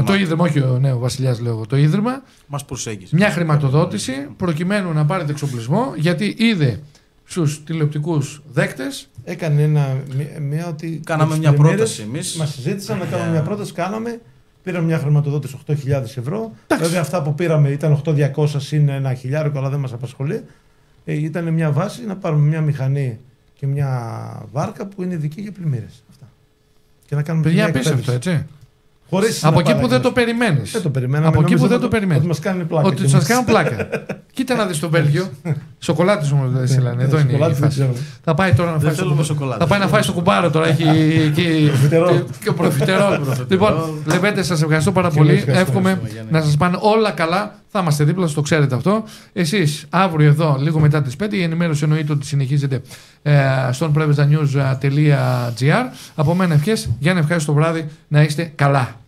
S1: Το Ίδρυμα, όχι ο Βασιλιάς λέω. Το Ίδρυμα
S3: μας προσέγγισε.
S1: Μια χρηματοδότηση προκειμένου να πάρετε εξοπλισμό, γιατί είδε στους τηλεοπτικούς δέκτες.
S2: Έκανε μια ότι.
S3: Κάναμε μια πρόταση εμείς.
S2: Μας συζήτησαν να κάνουμε μια πρόταση, πήραμε μια χρηματοδότηση 8.000 ευρώ. Βέβαια αυτά που πήραμε ήταν 8.200 συν 1.000, αλλά δεν μας απασχολεί. Ήταν μια βάση να πάρουμε μια μηχανή και μια βάρκα που είναι ειδική για πλημμύρες. Και να κάνουμε.
S1: Παιδιά, απίστευτο, έτσι.
S2: Από
S1: εκεί που δεν το περιμένεις.
S2: Δεν το περιμέναμε.
S1: Από εκεί που δεν το περιμένεις.
S2: Ότι μας κάνουν πλάκα.
S1: Ότι σας κάνουν πλάκα. Κοίτα να δεις το Βέλγιο. Σοκολάτες όμως δεν στείλανε. Εδώ είναι η φάση. Θα πάει τώρα να φάει. Θα πάει να φάει στο κουμπάρο τώρα. Έχει και προφιτερόλ. Λοιπόν, Λεβέντε, σας ευχαριστώ πάρα πολύ. Εύχομαι να σας πάνε όλα καλά. Θα είμαστε δίπλα σας, το ξέρετε αυτό. Εσείς αύριο εδώ, λίγο μετά τις 5, η ενημέρωση εννοείται ότι συνεχίζεται στον prevezanews.gr. Από μένα ευχές, για να ευχαριστώ το βράδυ, να είστε καλά.